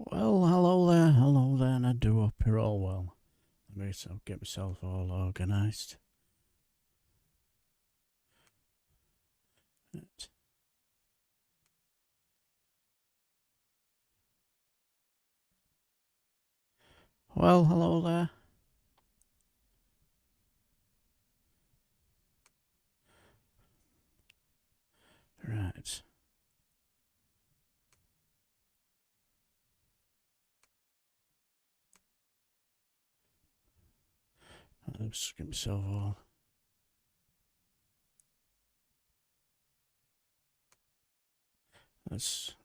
Well, hello there, and I do hope you're all well. Let me get myself all organised. Right. Well, hello there. Right. Let's get myself all. Let's.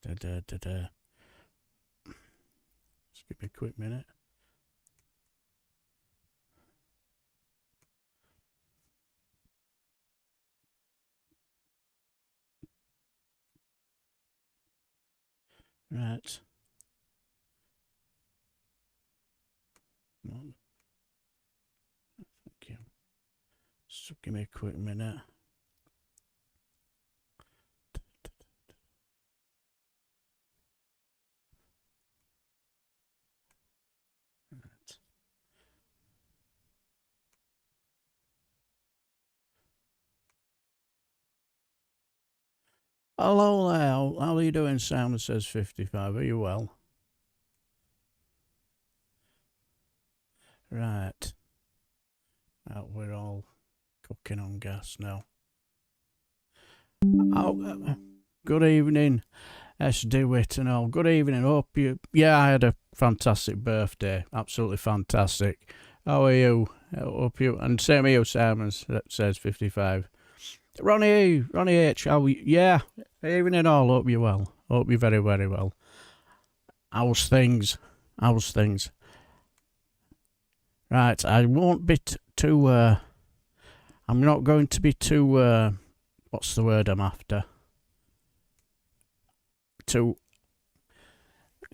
Just give me a quick minute. Right. Thank you. So give me a quick minute. Right. Hello there. How are you doing, Sam? Says 55. Are you well? Right. We're all cooking on gas now. Good evening, S. DeWitt and all. Good evening. Hope you. Yeah, I had a fantastic birthday. Absolutely fantastic. How are you? Hope you. And same with you, Simon. That says 55. Ronnie H. How? Yeah. Evening all. Hope you well. Hope you very, very well. How's things? Right. I won't be too. I'm not going to be too. What's the word I'm after?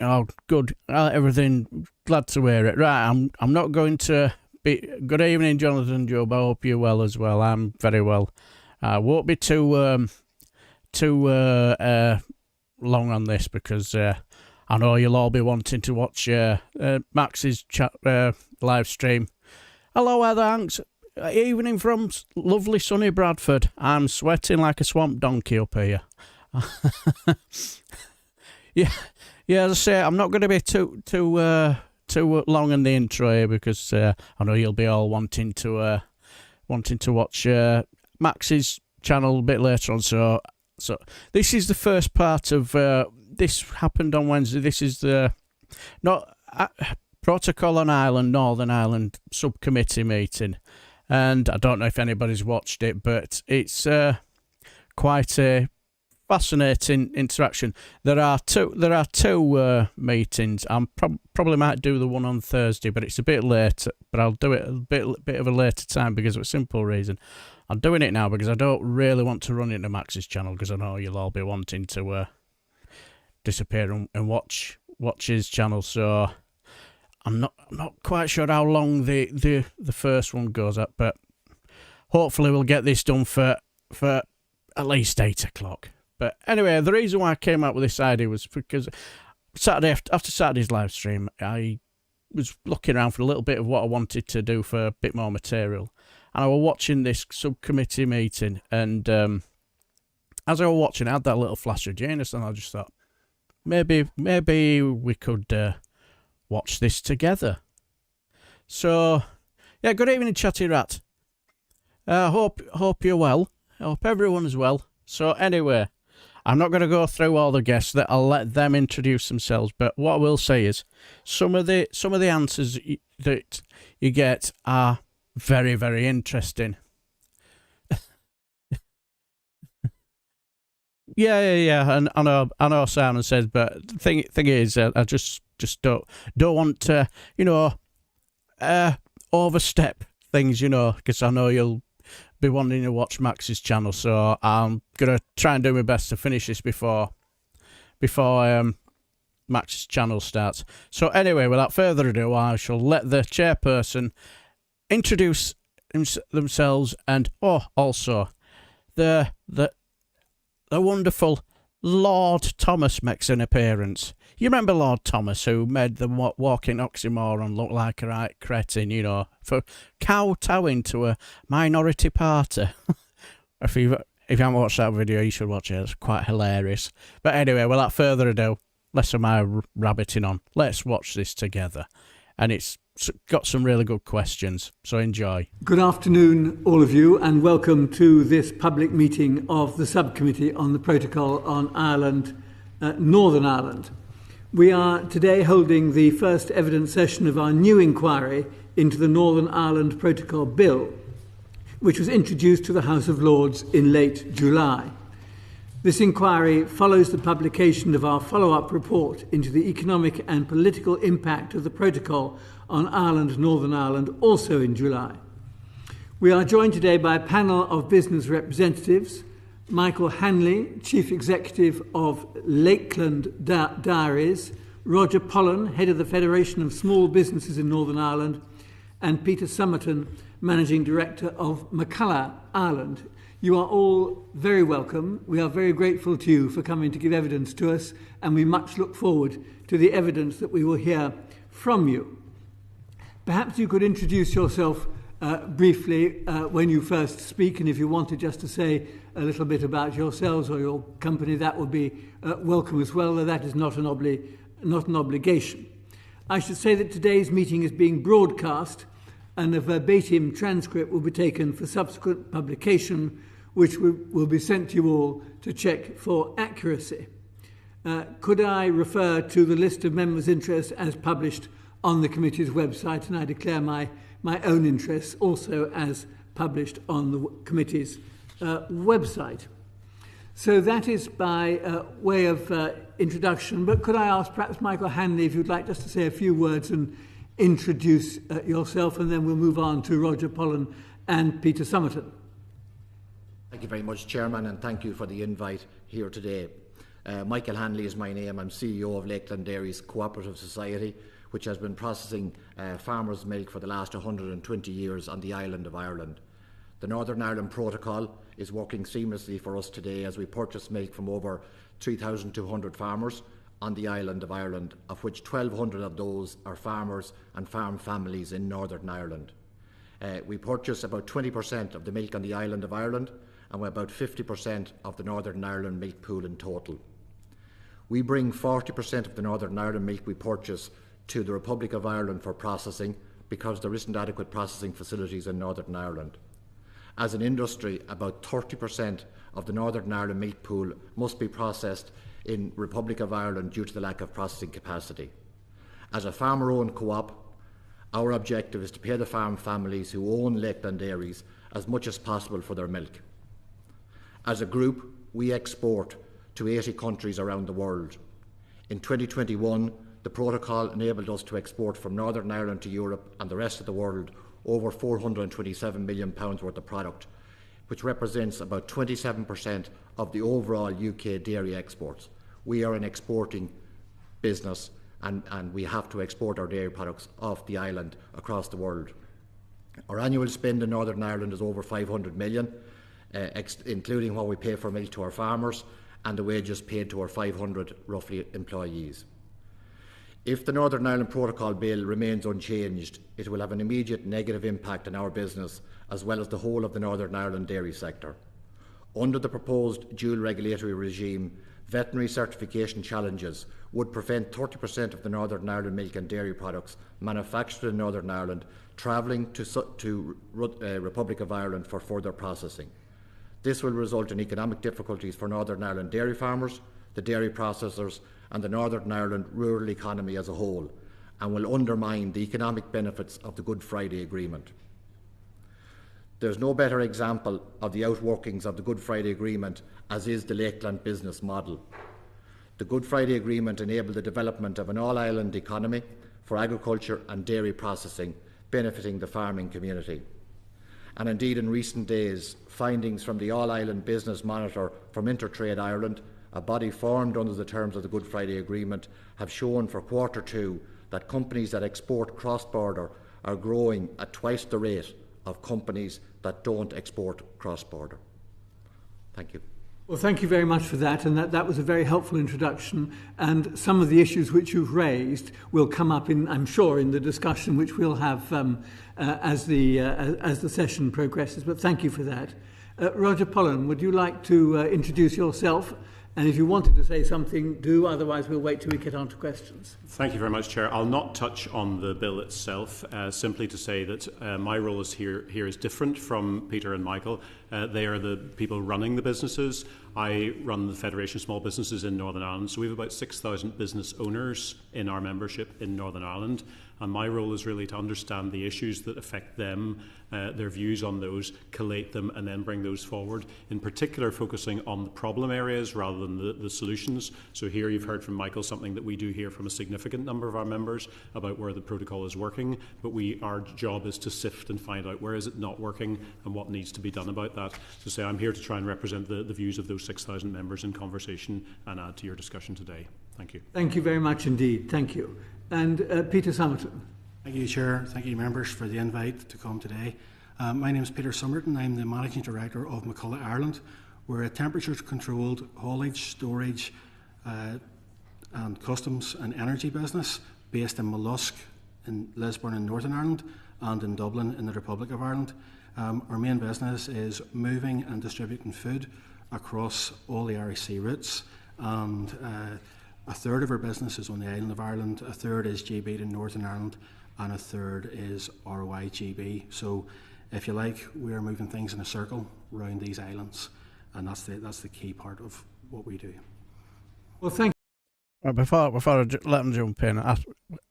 Oh, good. Everything. Glad to hear it. Right. I'm not going to be. Good evening, Jonathan Job. I hope you're well as well. I'm very well. I won't be too long on this because I know you'll all be wanting to watch Max's live stream. Hello, Heather. Thanks. Evening from lovely sunny Bradford. I'm sweating like a swamp donkey up here. Yeah. As I say, I'm not going to be too long in the intro here because I know you'll be all wanting to watch Max's channel a bit later on. So this is the first part of this happened on Wednesday. This is the Protocol on Ireland, Northern Ireland subcommittee meeting, and I don't know if anybody's watched it, but it's quite a fascinating interaction. There are two meetings. I'm probably might do the one on Thursday, but it's a bit late. But I'll do it a bit of a later time because of a simple reason. I'm doing it now because I don't really want to run into Max's channel because I know you'll all be wanting to disappear and watch his channel. So I'm not quite sure how long the first one goes up, but hopefully we'll get this done for at least 8 o'clock. But anyway, the reason why I came up with this idea was because after Saturday's live stream, I was looking around for a little bit of what I wanted to do for a bit more material. And I was watching this subcommittee meeting, and as I was watching, I had that little flash of Janus, and I just thought, maybe we could watch this together. So, yeah, good evening, Chatty Rat. Hope you're well. I hope everyone is well. So anyway, I'm not going to go through all the guests. That I'll let them introduce themselves. But what I will say is, some of the answers that you get are very, very interesting. Yeah. And I know Simon says, but the thing is, I just don't want to, overstep things, because I know you'll be wanting to watch Max's channel. So I'm gonna try and do my best to finish this before Max's channel starts. So anyway, without further ado, I shall let the chairperson introduce themselves and also the wonderful Lord Thomas makes an appearance. You remember Lord Thomas, who made the walking oxymoron look like a right cretin, for kowtowing to a minority party. If you haven't watched that video, you should watch it. It's quite hilarious. But anyway, without further ado, less of my rabbiting on. Let's watch this together. And it's got some really good questions, so enjoy. Good afternoon, all of you, and welcome to this public meeting of the Subcommittee on the Protocol on Ireland, Northern Ireland. We are today holding the first evidence session of our new inquiry into the Northern Ireland Protocol Bill, which was introduced to the House of Lords in late July. This inquiry follows the publication of our follow-up report into the economic and political impact of the Protocol on Ireland, Northern Ireland, also in July. We are joined today by a panel of business representatives: Michael Hanley, Chief Executive of Lakeland Dairies, Roger Pollen, Head of the Federation of Small Businesses in Northern Ireland, and Peter Summerton, Managing Director of McCulla, Ireland. You are all very welcome. We are very grateful to you for coming to give evidence to us, and we much look forward to the evidence that we will hear from you. Perhaps you could introduce yourself briefly when you first speak, and if you wanted just to say a little bit about yourselves or your company, that would be welcome as well, though that is not an obligation. I should say that today's meeting is being broadcast, and a verbatim transcript will be taken for subsequent publication, which will be sent to you all to check for accuracy. Could I refer to the list of members' interests as published on the committee's website, and I declare my own interests also as published on the committee's website. So that is by way of introduction, but could I ask perhaps Michael Hanley if you'd like just to say a few words and introduce yourself, and then we'll move on to Roger Pollen and Peter Summerton. Thank you very much, Chairman, and thank you for the invite here today. Michael Hanley is my name. I'm CEO of Lakeland Dairies Cooperative Society, which has been processing farmers' milk for the last 120 years on the island of Ireland. The Northern Ireland Protocol is working seamlessly for us today as we purchase milk from over 3,200 farmers on the island of Ireland, of which 1,200 of those are farmers and farm families in Northern Ireland. We purchase about 20% of the milk on the island of Ireland, and we're about 50% of the Northern Ireland milk pool in total. We bring 40% of the Northern Ireland milk we purchase to the Republic of Ireland for processing because there isn't adequate processing facilities in Northern Ireland. As an industry, about 30% of the Northern Ireland milk pool must be processed in Republic of Ireland due to the lack of processing capacity. As a farmer-owned co-op, our objective is to pay the farm families who own Lakeland Dairies as much as possible for their milk. As a group, we export to 80 countries around the world. In 2021, the protocol enabled us to export from Northern Ireland to Europe and the rest of the world over £427 million worth of product, which represents about 27% of the overall UK dairy exports. We are an exporting business, and we have to export our dairy products off the island across the world. Our annual spend in Northern Ireland is over 500 million, including what we pay for milk to our farmers and the wages paid to our 500 roughly employees. If the Northern Ireland Protocol Bill remains unchanged, it will have an immediate negative impact on our business as well as the whole of the Northern Ireland dairy sector. Under the proposed dual regulatory regime, veterinary certification challenges would prevent 30% of the Northern Ireland milk and dairy products manufactured in Northern Ireland travelling to Republic of Ireland for further processing. This will result in economic difficulties for Northern Ireland dairy farmers, the dairy processors and the Northern Ireland rural economy as a whole, and will undermine the economic benefits of the Good Friday Agreement. There is no better example of the outworkings of the Good Friday Agreement as is the Lakeland business model. The Good Friday Agreement enabled the development of an all-island economy for agriculture and dairy processing, benefiting the farming community. And indeed, in recent days, findings from the All-Island Business Monitor from Intertrade Ireland, a body formed under the terms of the Good Friday Agreement, have shown for Q2 that companies that export cross-border are growing at twice the rate of companies that don't export cross-border. Thank you. Well, thank you very much for that, and that was a very helpful introduction. And some of the issues which you've raised will come up I'm sure, in the discussion which we'll have as the session progresses. But thank you for that. Roger Pollen, would you like to introduce yourself? And if you wanted to say something, do. Otherwise, we'll wait till we get on to questions. Thank you very much, Chair. I'll not touch on the bill itself, simply to say that my role here is different from Peter and Michael. They are the people running the businesses. I run the Federation of Small Businesses in Northern Ireland, so we have about 6,000 business owners in our membership in Northern Ireland. And my role is really to understand the issues that affect them, their views on those, collate them, and then bring those forward, in particular focusing on the problem areas rather than the solutions. So here you've heard from Michael something that we do hear from a significant number of our members about where the protocol is working, but our job is to sift and find out where is it not working and what needs to be done about that. So I'm here to try and represent the views of those 6,000 members in conversation and add to your discussion today. Thank you. Thank you very much indeed. Thank you. And Peter Summerton. Thank you, Chair. Thank you, members, for the invite to come today. My name is Peter Summerton. I'm the Managing Director of McCulla, Ireland. We're a temperature-controlled haulage, storage and customs and energy business based in Mollusk, in Lisburn in Northern Ireland, and in Dublin in the Republic of Ireland. Our main business is moving and distributing food across all the Irish sea routes, and a third of our business is on the island of Ireland, a third is GB to Northern Ireland, and a third is RYGB. So, if you like, we are moving things in a circle around these islands, and that's the key part of what we do. Well, thank you. Before I let him jump in,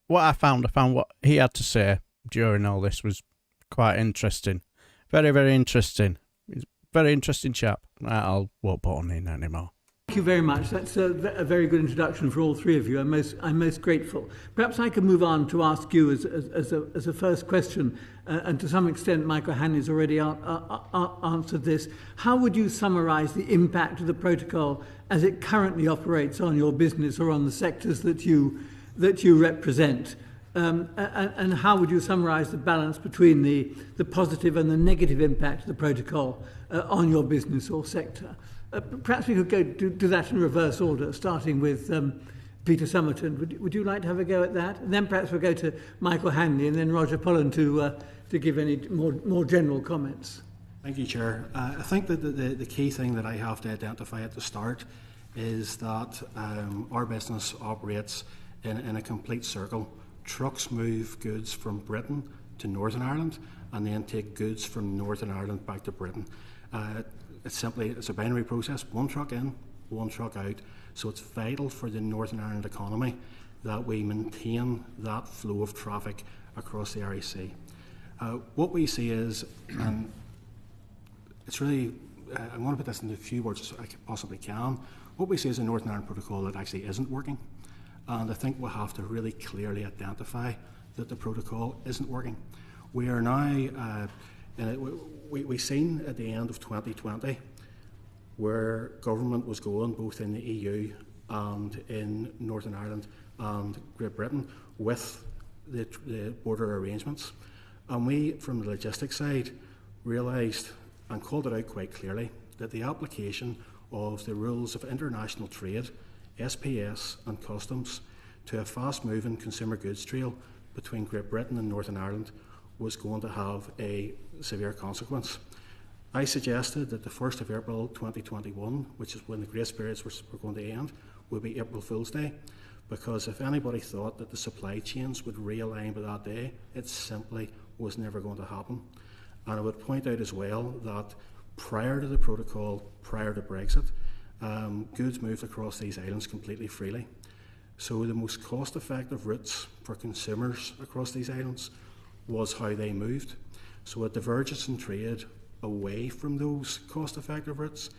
what I found what he had to say during all this was quite interesting. Very, very interesting. He's a very interesting chap. I won't put on in anymore. Thank you very much. That's a very good introduction for all three of you. I'm most grateful. Perhaps I could move on to ask you as a first question, and to some extent Michael Hanley's already answered this. How would you summarise the impact of the protocol as it currently operates on your business or on the sectors that you represent? And how would you summarise the balance between the positive and the negative impact of the protocol on your business or sector? Perhaps we could go do that in reverse order, starting with Peter Summerton. Would you like to have a go at that? And then perhaps we'll go to Michael Hanley and then Roger Pollen to give any more general comments. Thank you, Chair. I think that the key thing that I have to identify at the start is that our business operates in a complete circle. Trucks move goods from Britain to Northern Ireland and then take goods from Northern Ireland back to Britain. It's a binary process, one truck in, one truck out. So it's vital for the Northern Ireland economy that we maintain that flow of traffic across the Irish Sea. What we see is, and it's really, I'm going to put this in as few words as I possibly can, what we see is a Northern Ireland protocol that actually isn't working. And I think we'll have to really clearly identify that the protocol isn't working. We are now, we've seen at the end of 2020 where government was going both in the EU and in Northern Ireland and Great Britain with the border arrangements. And we, from the logistics side, realised and called it out quite clearly that the application of the rules of international trade, SPS and customs, to a fast-moving consumer goods trail between Great Britain and Northern Ireland was going to have a severe consequence. I suggested that the 1st of April 2021, which is when the grace periods were going to end, would be April Fool's Day, because if anybody thought that the supply chains would realign by that day, it simply was never going to happen. And I would point out as well that prior to the protocol, prior to Brexit, goods moved across these islands completely freely. So the most cost-effective routes for consumers across these islands was how they moved. So a divergence in trade away from those cost-effective routes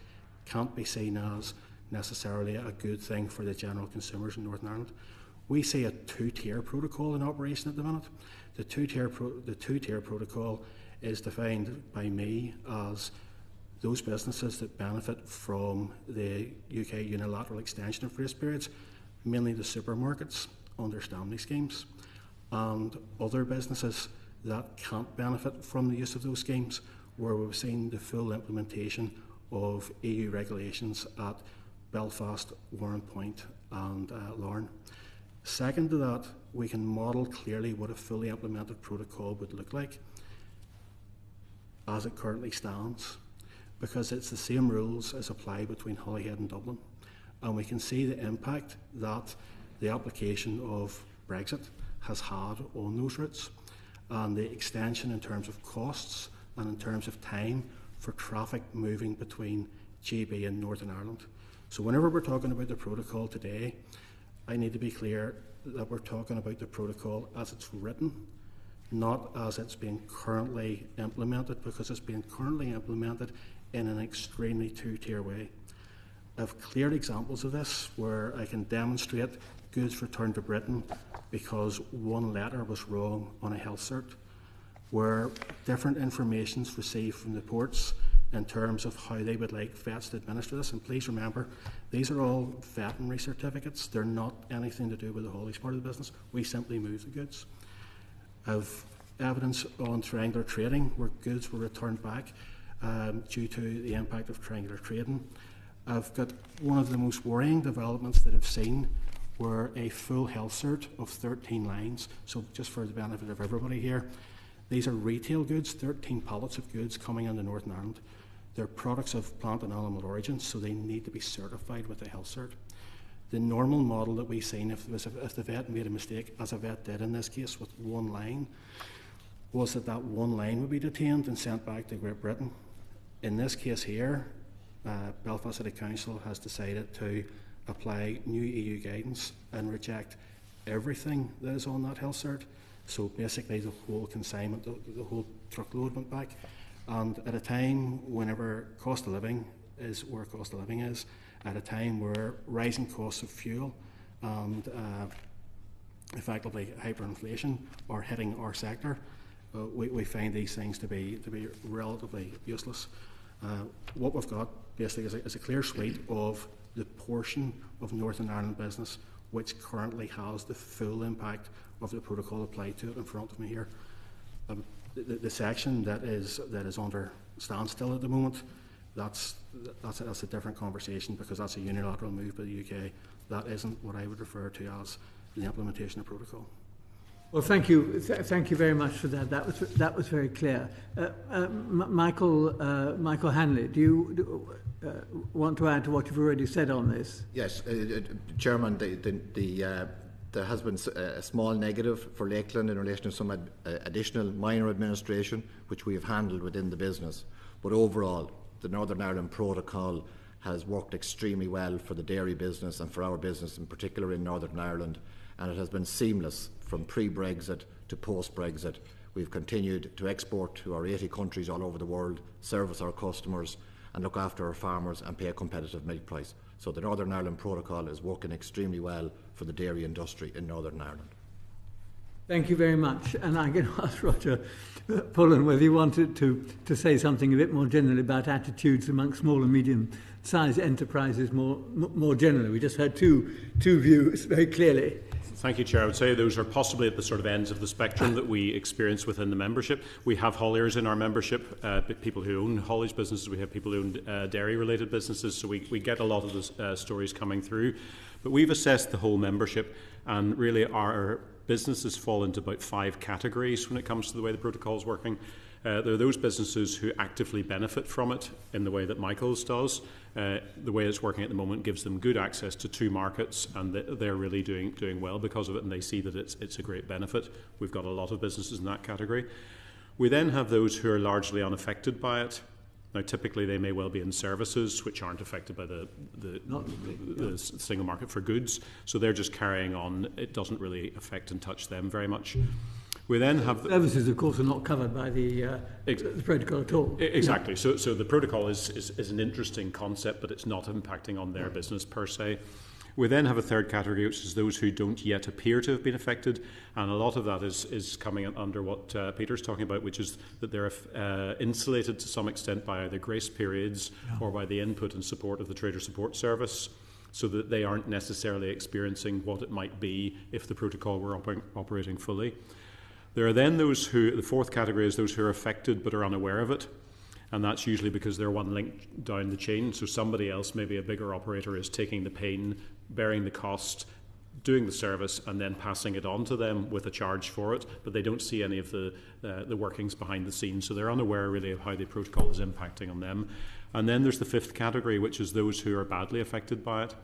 can't be seen as necessarily a good thing for the general consumers in Northern Ireland. We see a two-tier protocol in operation at the minute. The two-tier protocol is defined by me as those businesses that benefit from the UK unilateral extension of grace periods, mainly the supermarkets under Stanley schemes, and other businesses that can't benefit from the use of those schemes, where we've seen the full implementation of EU regulations at Belfast, Warrenpoint and Larne. Second to that, we can model clearly what a fully implemented protocol would look like as it currently stands, because it's the same rules as apply between Holyhead and Dublin. And we can see the impact that the application of Brexit has had on those routes, and the extension in terms of costs and in terms of time for traffic moving between GB and Northern Ireland. So whenever we're talking about the protocol today, I need to be clear that we're talking about the protocol as it's written, not as it's being currently implemented, because it's being currently implemented in an extremely two-tier way. I have clear examples of this where I can demonstrate goods returned to Britain because one letter was wrong on a health cert, where different information is received from the ports in terms of how they would like vets to administer this. And please remember, these are all veterinary certificates. They're not anything to do with the haulage part of the business. We simply move the goods. I've evidence on triangular trading where goods were returned back due to the impact of triangular trading. I've got one of the most worrying developments that I've seen were a full health cert of 13 lines. So just for the benefit of everybody here, these are retail goods, 13 pallets of goods coming into Northern Ireland. They're products of plant and animal origins, so they need to be certified with a health cert. The normal model that we've seen, if the vet made a mistake, as a vet did in this case with one line, was that one line would be detained and sent back to Great Britain. In this case here, Belfast City Council has decided to apply new EU guidance and reject everything that is on that health cert. So basically the whole consignment, the whole truckload went back. And at a time whenever cost of living is where cost of living is, at a time where rising costs of fuel and effectively hyperinflation are hitting our sector, we find these things to be relatively useless. What we've got basically is a clear sweep of the portion of Northern Ireland business which currently has the full impact of the protocol applied to it in front of me here. The section that is under standstill at the moment, that's a different conversation, because that's a unilateral move by the UK. That isn't what I would refer to as the implementation of protocol. Well, thank you very much for that. That was very clear. Michael Hanley, do you want to add to what you've already said on this? Yes, Chairman. There has been a small negative for Lakeland in relation to some additional minor administration, which we have handled within the business. But overall, the Northern Ireland Protocol has worked extremely well for the dairy business and for our business in particular in Northern Ireland, and it has been seamless from pre-Brexit to post-Brexit. We've continued to export to our 80 countries all over the world, service our customers and look after our farmers and pay a competitive milk price. So the Northern Ireland Protocol is working extremely well for the dairy industry in Northern Ireland. Thank you very much. And I'm going to ask Roger Pollen whether he wanted to say something a bit more generally about attitudes amongst small and medium-sized enterprises more generally. We just heard two views very clearly. Thank you, Chair. I would say those are possibly at the sort of ends of the spectrum that we experience within the membership. We have hauliers in our membership, people who own haulage businesses. We have people who own dairy-related businesses, so we get a lot of the stories coming through. But we've assessed the whole membership, and really our businesses fall into about 5 categories when it comes to the way the protocol is working. There are those businesses who actively benefit from it in the way that Michael's does. The way it's working at the moment gives them good access to 2 markets, and they're really doing well because of it, and they see that it's a great benefit. We've got a lot of businesses in that category. We then have those who are largely unaffected by it. Now, typically they may well be in services which aren't affected by the single market for goods, so they're just carrying on. It doesn't really affect and touch them very much. We then have services, of course, are not covered by the protocol at all. Exactly. Yeah. So the protocol is an interesting concept, but it's not impacting on their business per se. We then have a third category, which is those who don't yet appear to have been affected, and a lot of that is coming under what Peter's talking about, which is that they're insulated to some extent by either grace periods or by the input and support of the Trader Support Service, so that they aren't necessarily experiencing what it might be if the protocol were operating fully. There are then those who, the fourth category is those who are affected but are unaware of it. And that's usually because they're one link down the chain. So somebody else, maybe a bigger operator, is taking the pain, bearing the cost, doing the service, and then passing it on to them with a charge for it. But they don't see any of the workings behind the scenes. So they're unaware really of how the protocol is impacting on them. And then there's the fifth category, which is those who are badly affected by it.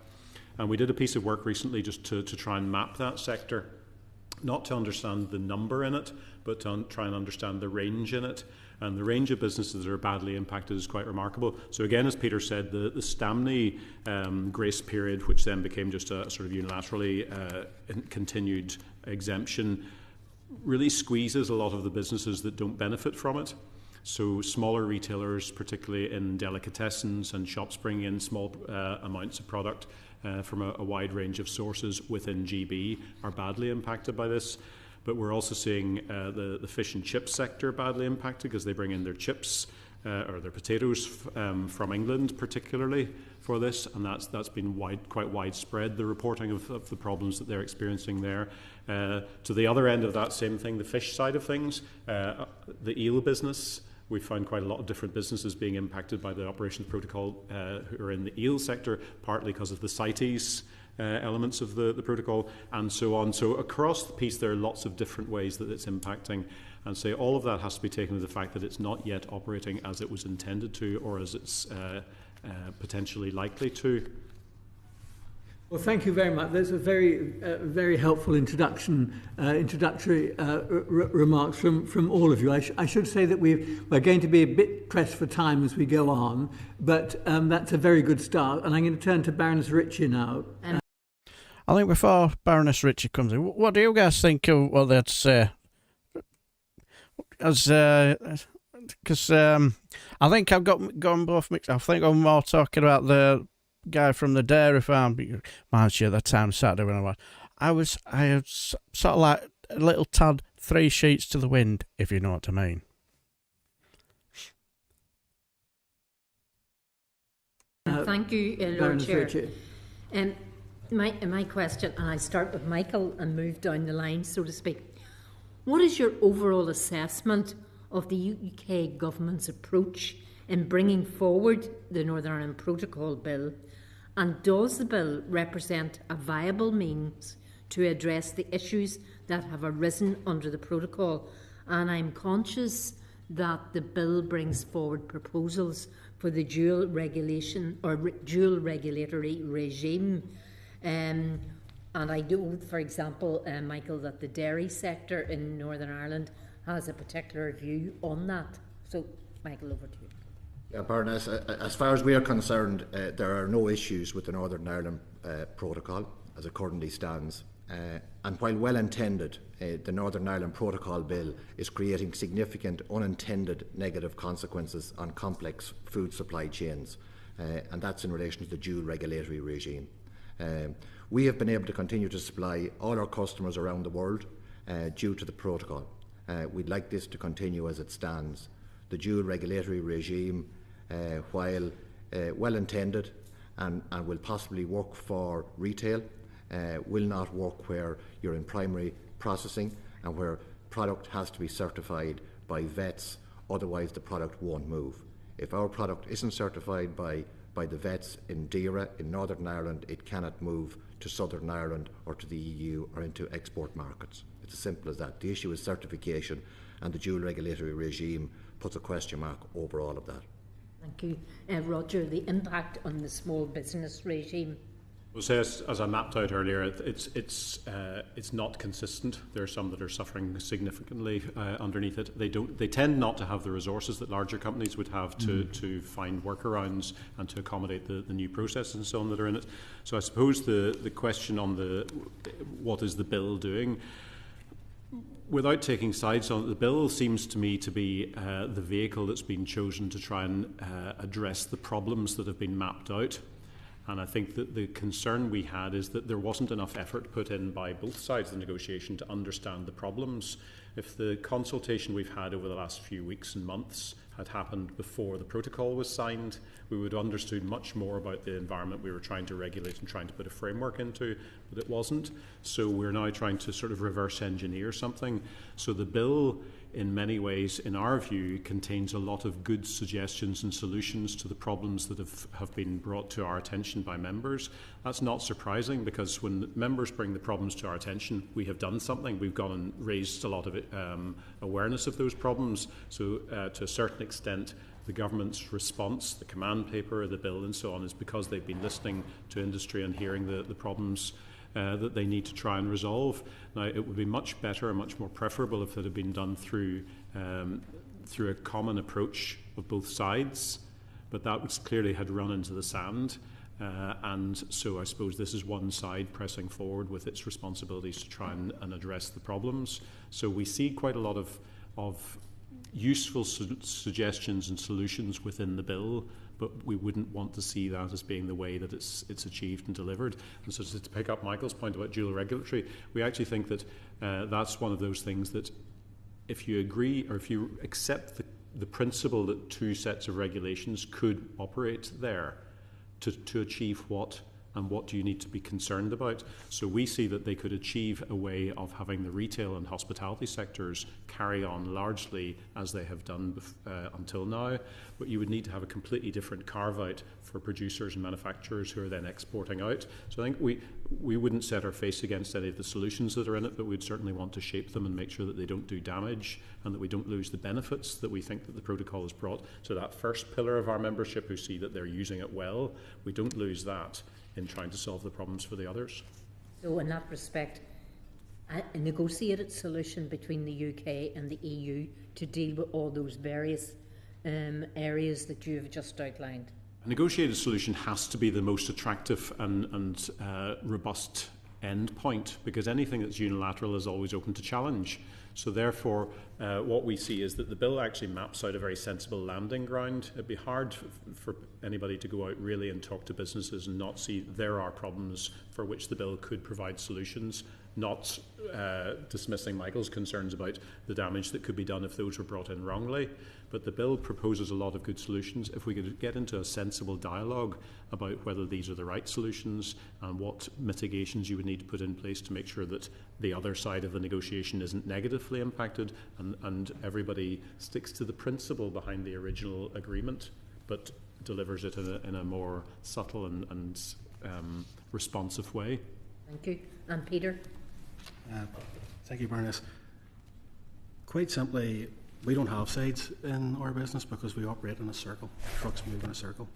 And we did a piece of work recently just to try and map that sector, not to understand the number in it, but to try and understand the range in it. And the range of businesses that are badly impacted is quite remarkable. So again, as Peter said, the Stamney grace period, which then became just a sort of unilaterally continued exemption, really squeezes a lot of the businesses that don't benefit from it. So smaller retailers, particularly in delicatessens and shops bringing in small amounts of product from a wide range of sources within GB, are badly impacted by this. But we're also seeing the fish and chips sector badly impacted because they bring in their chips or their potatoes from England, particularly for this, and that's been quite widespread, the reporting of the problems that they're experiencing there. To the other end of that same thing, the fish side of things, the eel business, we found quite a lot of different businesses being impacted by the operations protocol who are in the eel sector, partly because of the CITES elements of the protocol and so on. So across the piece there are lots of different ways that it's impacting, and so all of that has to be taken with the fact that it's not yet operating as it was intended to, or as it's potentially likely to. Well, thank you very much. There's a very helpful introductory remarks from all of you. I should say that we're going to be a bit pressed for time as we go on, but that's a very good start. And I'm going to turn to Baroness Ritchie now. I think before Baroness Ritchie comes in, what do you guys think of what they had to say? Because I think I've gone both mixed. I think I'm more talking about the guy from the dairy farm. Mind you, at the time Saturday when I was sort of like a little tad 3 sheets to the wind, if you know what I mean. Thank you, Lord Chair. My question, and I start with Michael and move down the line, so to speak. What is your overall assessment of the UK government's approach in bringing forward the Northern Ireland Protocol Bill, and does the bill represent a viable means to address the issues that have arisen under the protocol? And I'm conscious that the bill brings forward proposals for the dual regulation or dual regulatory regime. And I know, for example, Michael, that the dairy sector in Northern Ireland has a particular view on that. So, Michael, over to you. Yeah, Baroness, as far as we are concerned, there are no issues with the Northern Ireland Protocol as it currently stands. And while well intended, the Northern Ireland Protocol Bill is creating significant unintended negative consequences on complex food supply chains, and that's in relation to the dual regulatory regime. We have been able to continue to supply all our customers around the world due to the protocol. We'd like this to continue as it stands. The dual regulatory regime, while well intended and will possibly work for retail, will not work where you're in primary processing and where product has to be certified by vets, otherwise the product won't move. If our product isn't certified by the vets in DERA in Northern Ireland, it cannot move to Southern Ireland or to the EU or into export markets. It's as simple as that. The issue is certification, and the dual regulatory regime puts a question mark over all of that. Thank you. Roger, the impact on the small business regime. Well, say as I mapped out earlier, it's not consistent. There are some that are suffering significantly underneath it. They tend not to have the resources that larger companies would have to find workarounds and to accommodate the new processes and so on that are in it. So I suppose the question on what is the bill doing, without taking sides on it, the bill seems to me to be the vehicle that's been chosen to try and address the problems that have been mapped out. And I think that the concern we had is that there wasn't enough effort put in by both sides of the negotiation to understand the problems. If the consultation we've had over the last few weeks and months had happened before the protocol was signed, we would have understood much more about the environment we were trying to regulate and trying to put a framework into, but it wasn't. So we're now trying to sort of reverse engineer something. So the bill in many ways, in our view, contains a lot of good suggestions and solutions to the problems that have been brought to our attention by members. That's not surprising, because when members bring the problems to our attention, we have done something. We've gone and raised a lot of awareness of those problems. So to a certain extent, the government's response, the command paper, the bill and so on, is because they've been listening to industry and hearing the problems that they need to try and resolve. Now, it would be much better and much more preferable if it had been done through a common approach of both sides, but that was clearly had run into the sand. And so I suppose this is one side pressing forward with its responsibilities to try and address the problems. So we see quite a lot of useful suggestions and solutions within the bill, but we wouldn't want to see that as being the way that it's achieved and delivered. And so to pick up Michael's point about dual regulatory, we actually think that that's one of those things that if you agree or if you accept the principle that two sets of regulations could operate there to achieve what, and what do you need to be concerned about. So we see that they could achieve a way of having the retail and hospitality sectors carry on largely as they have done until now, but you would need to have a completely different carve-out for producers and manufacturers who are then exporting out. So I think we wouldn't set our face against any of the solutions that are in it, but we'd certainly want to shape them and make sure that they don't do damage and that we don't lose the benefits that we think that the protocol has brought. So that first pillar of our membership, who see that they're using it well, we don't lose that in trying to solve the problems for the others. So in that respect, a negotiated solution between the UK and the EU to deal with all those various areas that you have just outlined. A negotiated solution has to be the most attractive and robust end point, because anything that's unilateral is always open to challenge. So therefore, what we see is that the bill actually maps out a very sensible landing ground. It'd be hard for anybody to go out really and talk to businesses and not see there are problems for which the bill could provide solutions, not dismissing Michael's concerns about the damage that could be done if those were brought in wrongly. But the bill proposes a lot of good solutions. If we could get into a sensible dialogue about whether these are the right solutions and what mitigations you would need to put in place to make sure that the other side of the negotiation isn't negatively impacted, and everybody sticks to the principle behind the original agreement, but delivers it in a more subtle and responsive way. Thank you. And Peter? Thank you, Baroness. Quite simply, we don't have sides in our business because we operate in a circle. Trucks move in a circle.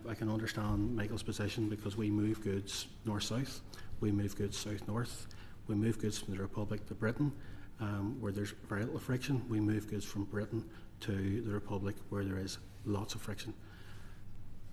I can understand Michael's position because we move goods north-south, we move goods south-north, we move goods from the Republic to Britain, where there's very little friction. We move goods from Britain to the Republic, where there is lots of friction.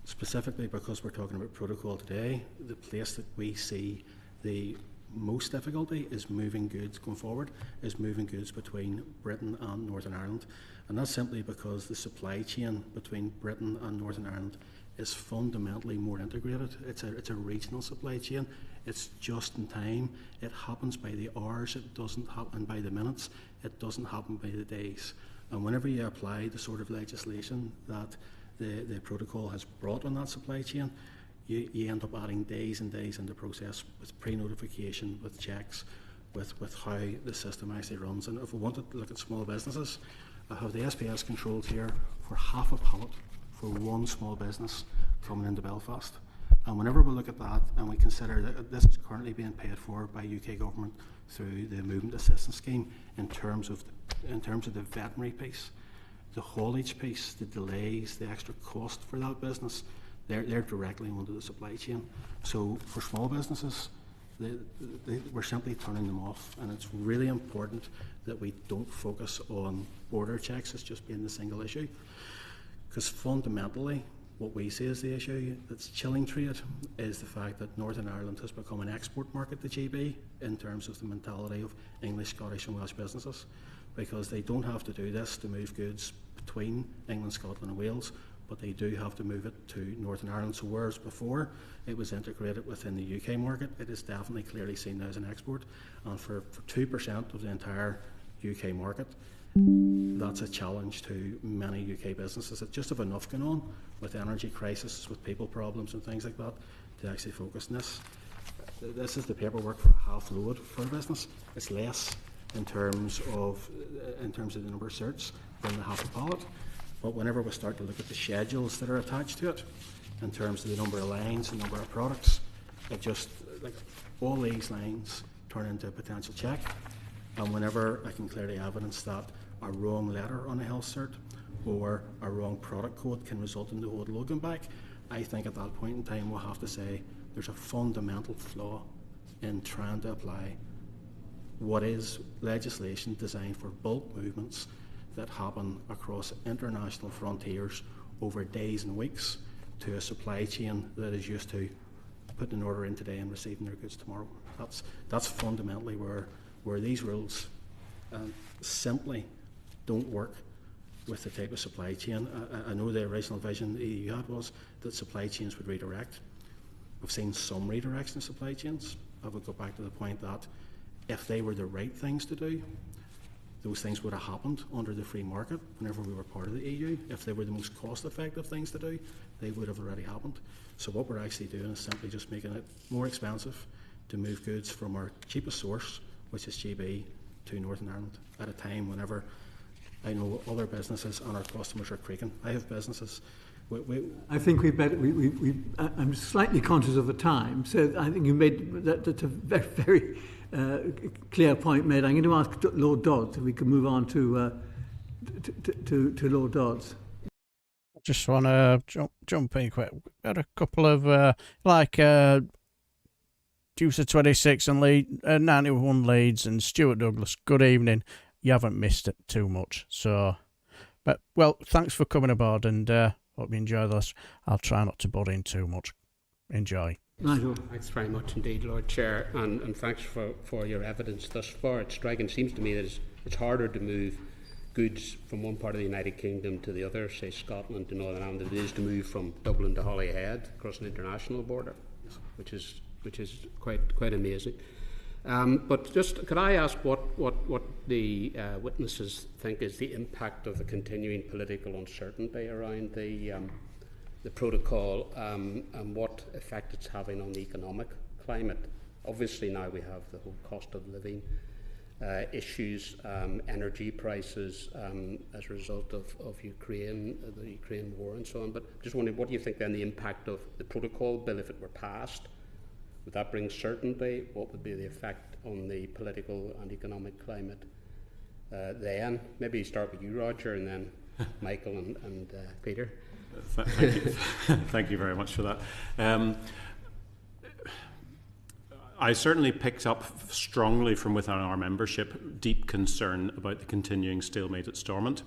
Specifically because we're talking about protocol today, the place that we see the most difficulty is moving goods going forward, is moving goods between Britain and Northern Ireland. And that's simply because the supply chain between Britain and Northern Ireland is fundamentally more integrated. It's a regional supply chain. It's just in time. It happens by the hours. It doesn't happen by the minutes. It doesn't happen by the days. And whenever you apply the sort of legislation that the protocol has brought on that supply chain, you end up adding days and days in the process with pre-notification, with checks, with how the system actually runs. And if we wanted to look at small businesses, I have the SPS controls here for half a pallet for one small business coming into Belfast. And whenever we look at that and we consider that this is currently being paid for by UK government through the Movement Assistance Scheme in terms of the veterinary piece, the haulage piece, the delays, the extra cost for that business, they're directly under the supply chain. So for small businesses, we're simply turning them off, and it's really important that we don't focus on border checks as just being the single issue, because fundamentally what we see as the issue that's chilling trade is the fact that Northern Ireland has become an export market to GB in terms of the mentality of English, Scottish and Welsh businesses, because they don't have to do this to move goods between England, Scotland and Wales, but they do have to move it to Northern Ireland. So whereas before it was integrated within the UK market, it is definitely clearly seen now as an export. And for 2% of the entire UK market, that's a challenge to many UK businesses that just have enough going on with energy crisis, with people problems and things like that, to actually focus on this. This is the paperwork for a half load for a business. It's less in terms of the number of certs than they have a pallet. But whenever we start to look at the schedules that are attached to it, in terms of the number of lines, the number of products, it just, like, all these lines turn into a potential check. And whenever I can clearly evidence that a wrong letter on a health cert or a wrong product code can result in the whole logan back, I think at that point in time we'll have to say there's a fundamental flaw in trying to apply what is legislation designed for bulk movements that happen across international frontiers over days and weeks to a supply chain that is used to putting an order in today and receiving their goods tomorrow. That's fundamentally where these rules simply don't work with the type of supply chain. I know the original vision the EU had was that supply chains would redirect. We've seen some redirection of supply chains. I would go back to the point that if they were the right things to do, those things would have happened under the free market whenever we were part of the EU. If they were the most cost-effective things to do, they would have already happened. So what we're actually doing is simply just making it more expensive to move goods from our cheapest source, which is GB, to Northern Ireland at a time whenever I know other businesses and our customers are creaking. I have businesses. I think we better. I'm slightly conscious of the time, so I think you made that's a very, very clear point made. I'm going to ask Lord Dodds if we can move on to Lord Dodds. I just want to jump in quick. We had a couple of Deuce of 26 and 91 Leeds and Stuart Douglas. Good evening. You haven't missed it too much. So, but well, thanks for coming aboard and hope you enjoy this. I'll try not to butt in too much. Enjoy. Nigel. Thanks very much indeed, Lord Chair, and thanks for your evidence thus far. It's striking. It seems to me that it's harder to move goods from one part of the United Kingdom to the other, say Scotland to Northern Ireland, than it is to move from Dublin to Holyhead across an international border, which is quite amazing. But just could I ask what the witnesses think is the impact of the continuing political uncertainty around the protocol and what effect it's having on the economic climate? Obviously now we have the whole cost of living issues, energy prices as a result of Ukraine, the Ukraine war and so on. But just wondering, what do you think then the impact of the protocol bill, if it were passed? Would that bring certainty? What would be the effect on the political and economic climate then? Maybe start with you, Roger, and then Michael and Peter. Thank you. Thank you very much for that. I certainly picked up strongly from within our membership deep concern about the continuing stalemate at Stormont.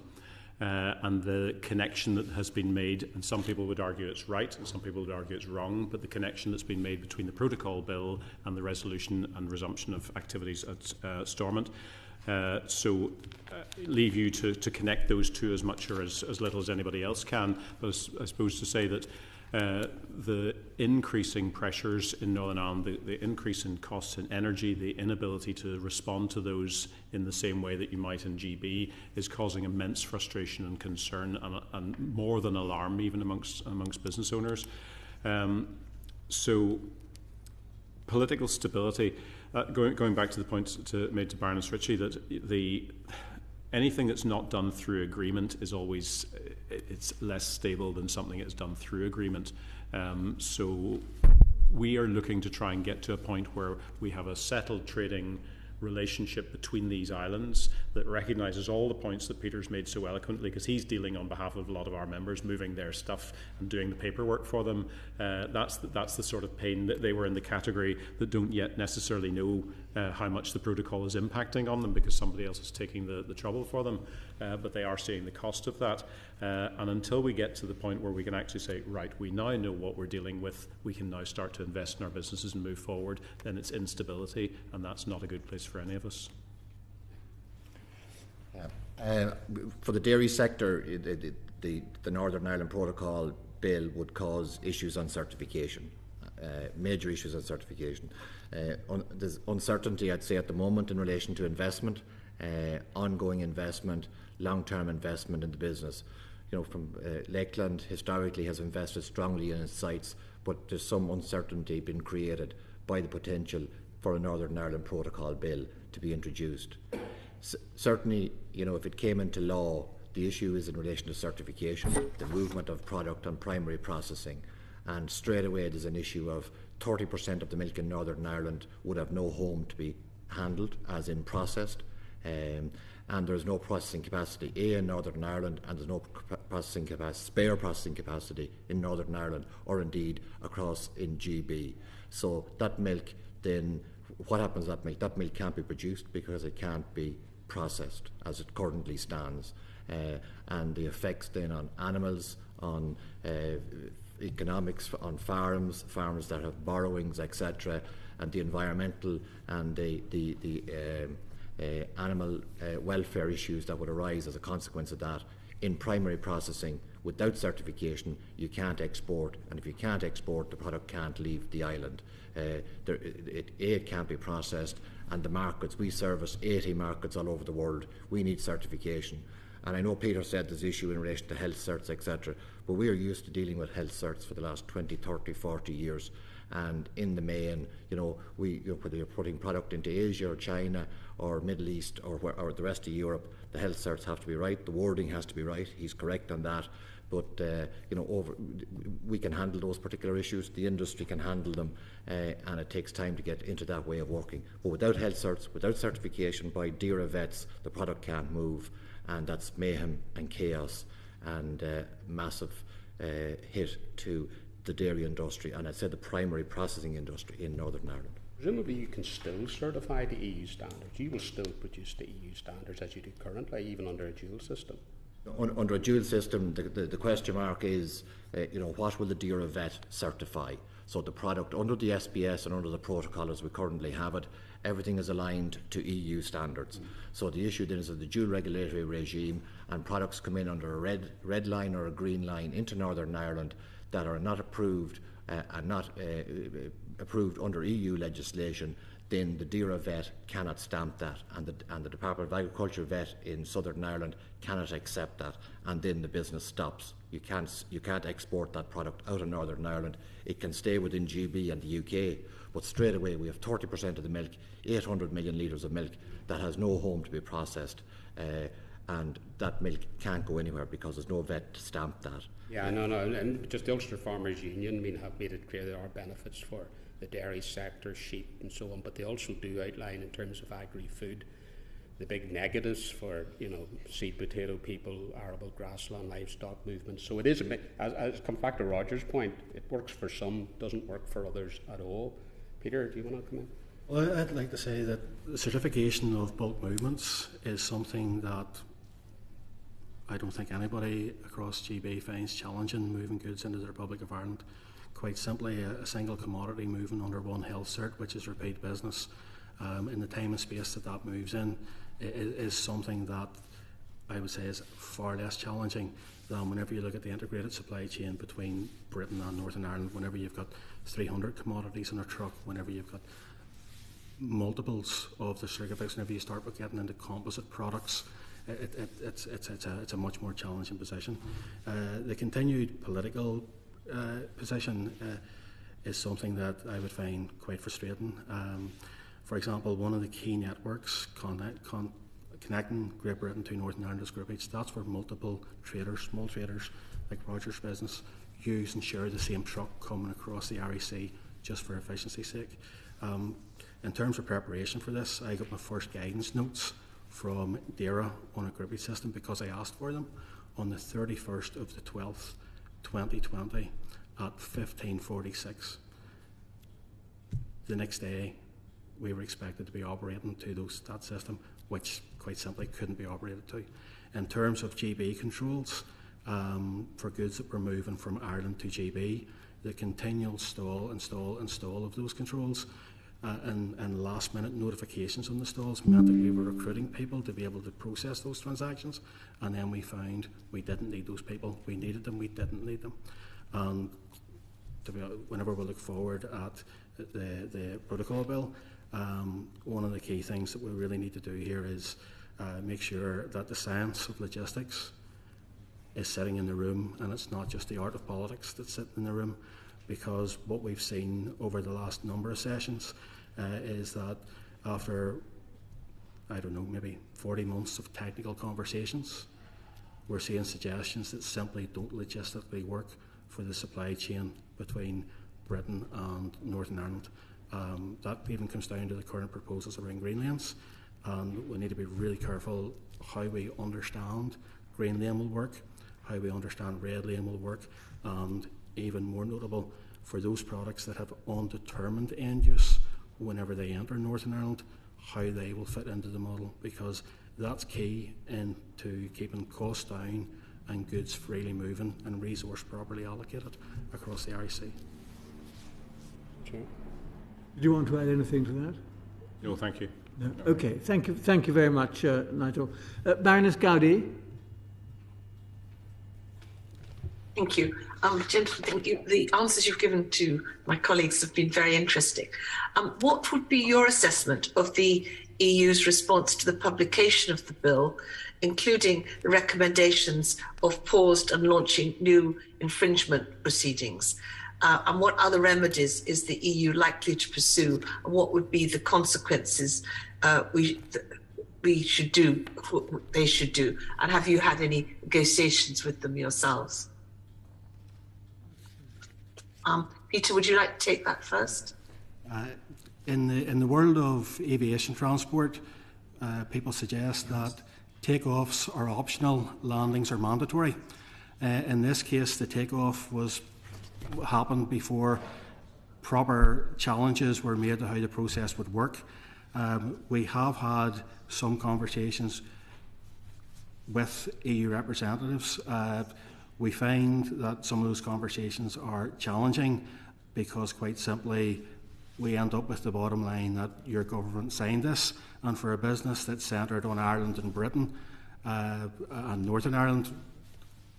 And the connection that has been made, and some people would argue it's right and some people would argue it's wrong, but the connection that's been made between the protocol bill and the resolution and resumption of activities at Stormont. So leave you to connect those two as much or as little as anybody else can, but I suppose to say that the increasing pressures in Northern Ireland, the increase in costs in energy, the inability to respond to those in the same way that you might in GB is causing immense frustration and concern and more than alarm even amongst business owners. So political stability, going back to the points made to Baroness Ritchie, that anything that's not done through agreement is always, it's less stable than something that's done through agreement. So we are looking to try and get to a point where we have a settled trading relationship between these islands that recognises all the points that Peter's made so eloquently, because he's dealing on behalf of a lot of our members, moving their stuff and doing the paperwork for them. That's the sort of pain that they were in the category that don't yet necessarily know how much the protocol is impacting on them because somebody else is taking the trouble for them, but they are seeing the cost of that. And until we get to the point where we can actually say, right, we now know what we're dealing with, we can now start to invest in our businesses and move forward, then it's instability, and that's not a good place for any of us. For the dairy sector, the Northern Ireland Protocol bill would cause issues on certification, major issues on certification. There's uncertainty, I'd say, at the moment in relation to investment, ongoing investment, long-term investment in the business. You know, from Lakeland historically has invested strongly in its sites, but there's some uncertainty been created by the potential for a Northern Ireland Protocol bill to be introduced. Certainly, if it came into law, the issue is in relation to certification, the movement of product and primary processing, and straight away there's an issue of 30% of the milk in Northern Ireland would have no home to be handled, as in processed, and there's no processing capacity in Northern Ireland, and there's no spare processing capacity in Northern Ireland, or indeed across in GB. So that milk, then what happens to that milk? That milk can't be produced because it can't be processed as it currently stands, and the effects then on animals, on economics, on farms that have borrowings, etc., and the environmental and the animal welfare issues that would arise as a consequence of that. In primary processing, without certification, you can't export, and if you can't export, the product can't leave the island. It can't be processed, and the markets, we service 80 markets all over the world, we need certification. And I know Peter said there's issue in relation to health certs, etc., but we are used to dealing with health certs for the last 20, 30, 40 years. And in the main, whether you're putting product into Asia or China or Middle East or the rest of Europe, the health certs have to be right, the wording has to be right. He's correct on that. But we can handle those particular issues. The industry can handle them, and it takes time to get into that way of working. But without health certs, without certification by DIRA vets, the product can't move, and that's mayhem and chaos and massive hit to the dairy industry, and I'd say the primary processing industry in Northern Ireland. Presumably you can still certify the EU standards. You will still produce the EU standards as you do currently, even under a dual system. Under a dual system, the question mark is, what will the DIRA vet certify? So the product under the SPS and under the protocol as we currently have it, everything is aligned to EU standards. So the issue then is that the dual regulatory regime, and products come in under a red line or a green line into Northern Ireland that are not approved and not approved under EU legislation, then the DIRA vet cannot stamp that, and the Department of Agriculture vet in Southern Ireland cannot accept that, and then the business stops. You can't export that product out of Northern Ireland. It can stay within GB and the UK, but straight away we have 30% of the milk, 800 million litres of milk, that has no home to be processed, and that milk can't go anywhere because there's no vet to stamp that. Yeah, no, and just the Ulster Farmers Union have made it clear there are benefits for the dairy sector, sheep and so on, but they also do outline in terms of agri-food the big negatives for seed potato people, arable grassland, livestock movements. So it is as come back to Roger's point, it works for some, doesn't work for others at all. Peter, do you want to come in? Well, I'd like to say that the certification of bulk movements is something that I don't think anybody across GB finds challenging, moving goods into the Republic of Ireland. Quite simply, a single commodity moving under one health cert, which is repeat business, in the time and space that moves in, is something that I would say is far less challenging than whenever you look at the integrated supply chain between Britain and Northern Ireland, whenever you've got 300 commodities in a truck, whenever you've got multiples of the certificates, whenever you start getting into composite products, it's a much more challenging position. The continued political position is something that I would find quite frustrating. For example, one of the key networks connecting Great Britain to Northern Ireland is Group H. That's where multiple traders, small traders like Roger's business, use and share the same truck coming across the REC just for efficiency's sake. In terms of preparation for this, I got my first guidance notes from DIRA on a Group H system because I asked for them on the 31st of the 12th, 2020 at 15:46. The next day, we were expected to be operating to that system, which quite simply couldn't be operated to. In terms of GB controls, for goods that were moving from Ireland to GB, the continual install of those controls and last minute notifications on the stalls meant that we were recruiting people to be able to process those transactions, and then we found we didn't need those people. We needed them, we didn't need them. And whenever we look forward at the protocol bill, one of the key things that we really need to do here is make sure that the science of logistics is sitting in the room, and it's not just the art of politics that's sitting in the room, because what we've seen over the last number of sessions is that after I don't know, maybe 40 months of technical conversations. We're seeing suggestions that simply don't logistically work for the supply chain between Britain and Northern Ireland. That even comes down to the current proposals around green lanes, and we need to be really careful how we understand green lane will work, how we understand red lane will work, and even more notable, for those products that have undetermined end use whenever they enter Northern Ireland, how they will fit into the model, because that's key into keeping costs down and goods freely moving and resource properly allocated across the REC. Sure. Do you want to add anything to that? No, thank you. No. Okay, thank you very much, Nigel. Baroness Gowdy. Thank you. Gentlemen, thank you. The answers you've given to my colleagues have been very interesting. What would be your assessment of the EU's response to the publication of the bill, including the recommendations of paused and launching new infringement proceedings? And what other remedies is the EU likely to pursue? And what would be the consequences we should do, what they should do? And have you had any negotiations with them yourselves? Peter, would you like to take that first? In the world of aviation transport, people suggest that takeoffs are optional, landings are mandatory. In this case, the takeoff happened before proper challenges were made to how the process would work. We have had some conversations with EU representatives. We find that some of those conversations are challenging because, quite simply, we end up with the bottom line that your government signed this, and for a business that's centred on Ireland and Britain and Northern Ireland,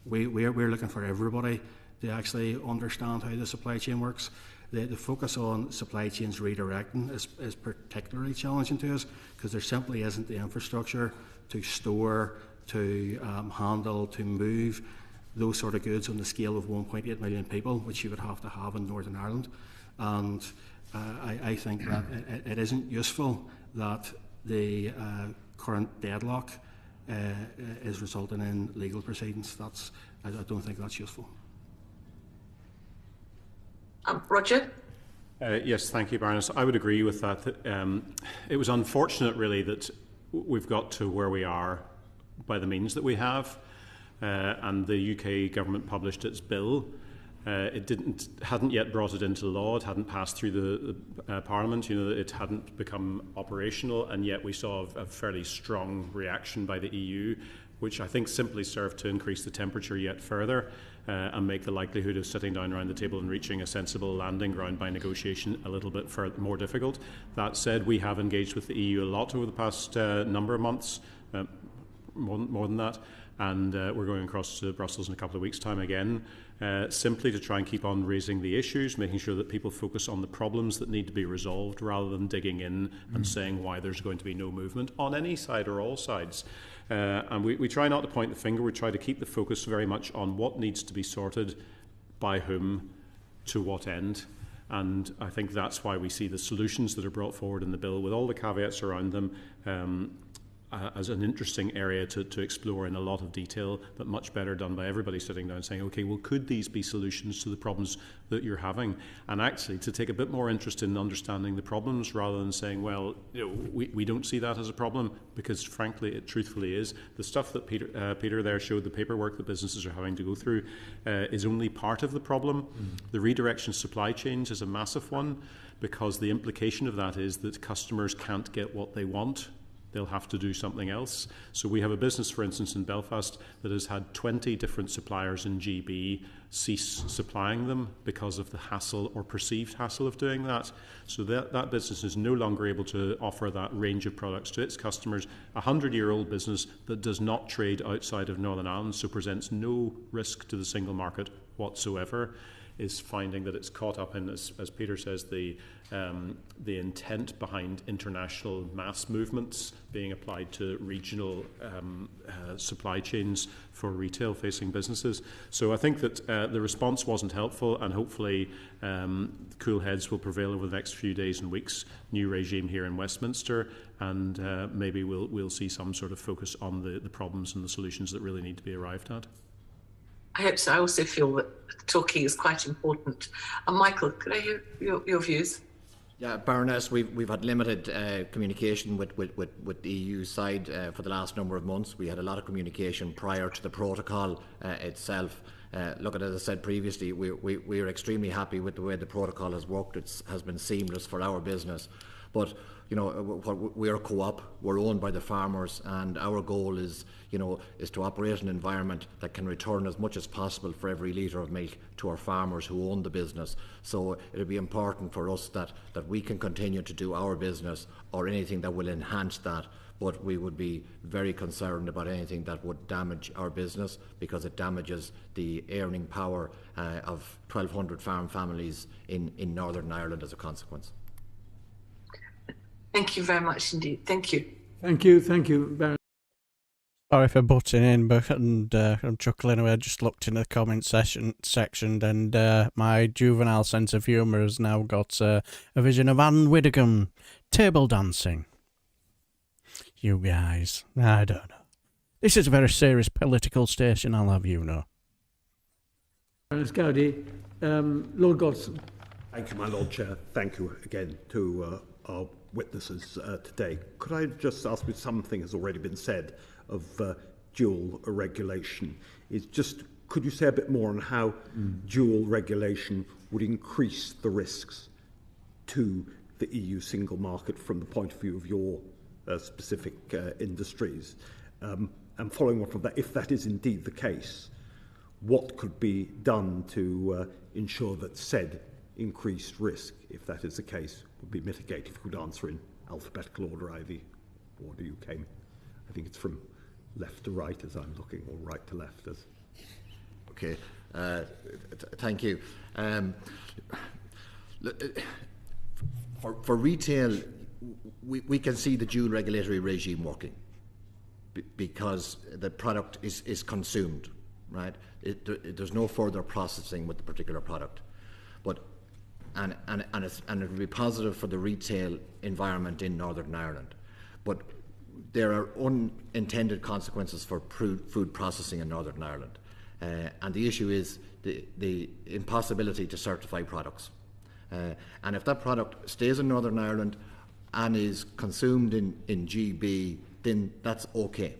we're looking for everybody to actually understand how the supply chain works. The focus on supply chains redirecting is particularly challenging to us because there simply isn't the infrastructure to store, to handle, to move those sort of goods on the scale of 1.8 million people, which you would have to have in Northern Ireland. And I think that it isn't useful that the current deadlock is resulting in legal proceedings. I don't think that's useful. Roger? Yes, thank you, Baroness. I would agree with that. It was unfortunate, really, that we've got to where we are by the means that we have. And the UK government published its bill. It hadn't yet brought it into law. It hadn't passed through the Parliament. It hadn't become operational, and yet we saw a fairly strong reaction by the EU, which I think simply served to increase the temperature yet further and make the likelihood of sitting down around the table and reaching a sensible landing ground by negotiation a little bit more difficult. That said, we have engaged with the EU a lot over the past number of months, more than that. And we're going across to Brussels in a couple of weeks' time again, simply to try and keep on raising the issues, making sure that people focus on the problems that need to be resolved rather than digging in and saying why there's going to be no movement on any side or all sides. And we try not to point the finger. We try to keep the focus very much on what needs to be sorted, by whom, to what end. And I think that's why we see the solutions that are brought forward in the bill, with all the caveats around them, as an interesting area to explore in a lot of detail, but much better done by everybody sitting down saying, okay, well, could these be solutions to the problems that you're having? And actually to take a bit more interest in understanding the problems rather than saying, well, we don't see that as a problem, because frankly, it truthfully is. The stuff that Peter there showed, the paperwork that businesses are having to go through, is only part of the problem. The redirection of supply chains is a massive one, because the implication of that is that customers can't get what they want. They'll have to do something else. So we have a business, for instance, in Belfast that has had 20 different suppliers in GB cease supplying them because of the hassle or perceived hassle of doing that. So that business is no longer able to offer that range of products to its customers. A 100-year-old business that does not trade outside of Northern Ireland, so presents no risk to the single market whatsoever, is finding that it's caught up in, as Peter says, the intent behind international mass movements being applied to regional supply chains for retail-facing businesses. So I think that the response wasn't helpful, and hopefully cool heads will prevail over the next few days and weeks. New regime here in Westminster, and maybe we'll see some sort of focus on the problems and the solutions that really need to be arrived at. I hope so. I also feel that talking is quite important. Michael, could I hear your views? Yeah, Baroness, we've had limited communication with the EU side for the last number of months. We had a lot of communication prior to the protocol itself. Look, as I said previously, we are extremely happy with the way the protocol has worked. It has been seamless for our business. But we're a co-op, we're owned by the farmers, and our goal is to operate an environment that can return as much as possible for every litre of milk to our farmers who own the business. So it'll be important for us that we can continue to do our business, or anything that will enhance that. But we would be very concerned about anything that would damage our business, because it damages the earning power of 1,200 farm families in Northern Ireland as a consequence. Thank you very much indeed. Thank you. Thank you, Baron. Sorry for butting in, but I'm chuckling away. I just looked in the comment section, and my juvenile sense of humour has now got a vision of Anne Widdecombe table dancing. You guys, I don't know. This is a very serious political station, I'll have you know. Baroness Gowdy, Lord Godson. Thank you, my Lord Chair. Thank you again to our witnesses today. Could I just ask, with something has already been said of dual regulation, could you say a bit more on how dual regulation would increase the risks to the EU single market from the point of view of your specific industries? And following on from that, if that is indeed the case, what could be done to ensure that said increased risk, if that is the case, would be mitigated? If you could answer in alphabetical order, the order you came. I think it's from left to right as I'm looking, or right to left as. Okay, thank you. For retail, we can see the dual regulatory regime working because the product is consumed, right? There's no further processing with the particular product, and it will be positive for the retail environment in Northern Ireland. But there are unintended consequences for food processing in Northern Ireland, and the issue is the impossibility to certify products. And if that product stays in Northern Ireland and is consumed in GB, then that's okay.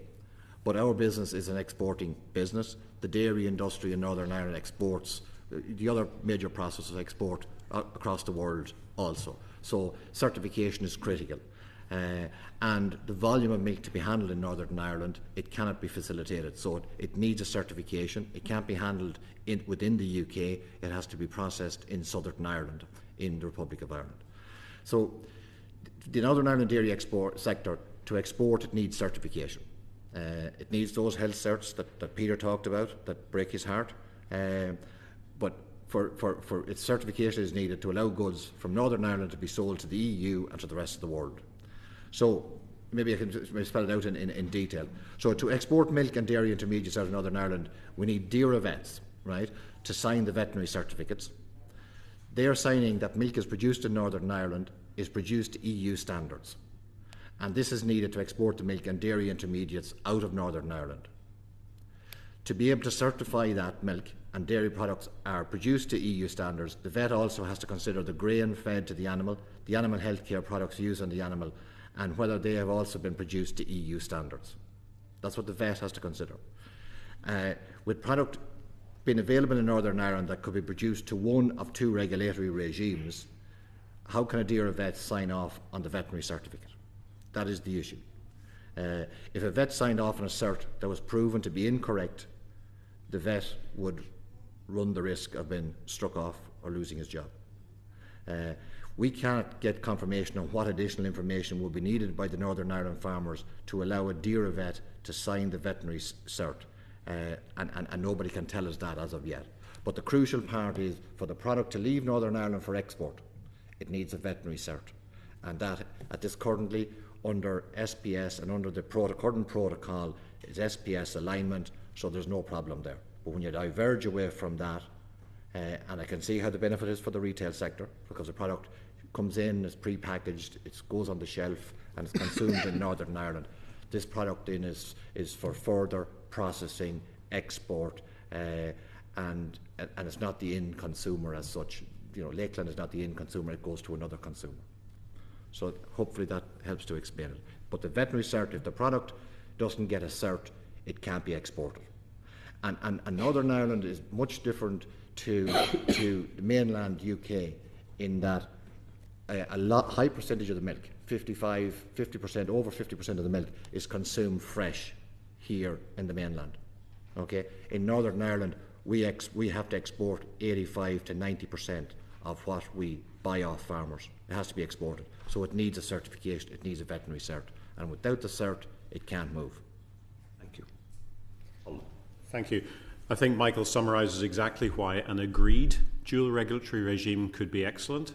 But our business is an exporting business. The dairy industry in Northern Ireland exports. The other major processors export across the world also. So certification is critical. And the volume of milk to be handled in Northern Ireland, it cannot be facilitated. So it needs a certification. It can't be handled within the UK. It has to be processed in Southern Ireland, in the Republic of Ireland. So the Northern Ireland dairy export sector, to export, it needs certification. It needs those health certs that Peter talked about, that break his heart. But for its certification is needed to allow goods from Northern Ireland to be sold to the EU and to the rest of the world. So maybe I can spell it out in detail. So to export milk and dairy intermediates out of Northern Ireland, we need DAERA vets, right, to sign the veterinary certificates. They are signing that milk is produced in Northern Ireland is produced to EU standards. And this is needed to export the milk and dairy intermediates out of Northern Ireland. To be able to certify that milk and dairy products are produced to EU standards, the vet also has to consider the grain fed to the animal health care products used on the animal, and whether they have also been produced to EU standards. That's what the vet has to consider. With product being available in Northern Ireland that could be produced to one of two regulatory regimes, how can a DAERA vet sign off on the veterinary certificate? That is the issue. If a vet signed off on a cert that was proven to be incorrect, the vet would run the risk of being struck off or losing his job. We cannot get confirmation on what additional information will be needed by the Northern Ireland farmers to allow a DAERA vet to sign the veterinary cert, and nobody can tell us that as of yet. But the crucial part is for the product to leave Northern Ireland for export, it needs a veterinary cert. And that, at this currently, under SPS and under the current protocol, is SPS alignment, so there's no problem there. But when you diverge away from that, and I can see how the benefit is for the retail sector, because the product comes in, it's pre-packaged, it goes on the shelf, and it's consumed in Northern Ireland. This product then is for further processing, export, and it's not the end consumer as such. You know, Lakeland is not the end consumer; it goes to another consumer. So hopefully that helps to explain it. But the veterinary cert, if the product doesn't get a cert, it can't be exported. And Northern Ireland is much different to the mainland UK in that high percentage of the milk, 50%, over 50% of the milk is consumed fresh here in the mainland. Okay, in Northern Ireland, we have to export 85 to 90% of what we buy off farmers. It has to be exported, so it needs a certification. It needs a veterinary cert, and without the cert, it can't move. Thank you. Thank you. I think Michael summarises exactly why an agreed dual regulatory regime could be excellent,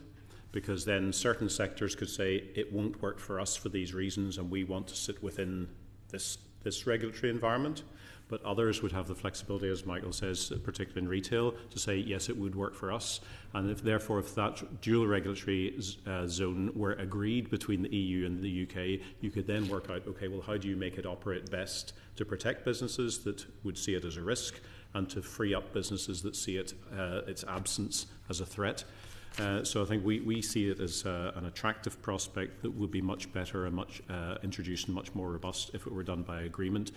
because then certain sectors could say it won't work for us for these reasons and we want to sit within this regulatory environment. But others would have the flexibility, as Michael says, particularly in retail, to say, yes, it would work for us. And if that dual regulatory zone were agreed between the EU and the UK, you could then work out, okay, well, how do you make it operate best to protect businesses that would see it as a risk and to free up businesses that see it, its absence as a threat? So I think we see it as an attractive prospect that would be much better and much introduced and much more robust if it were done by agreement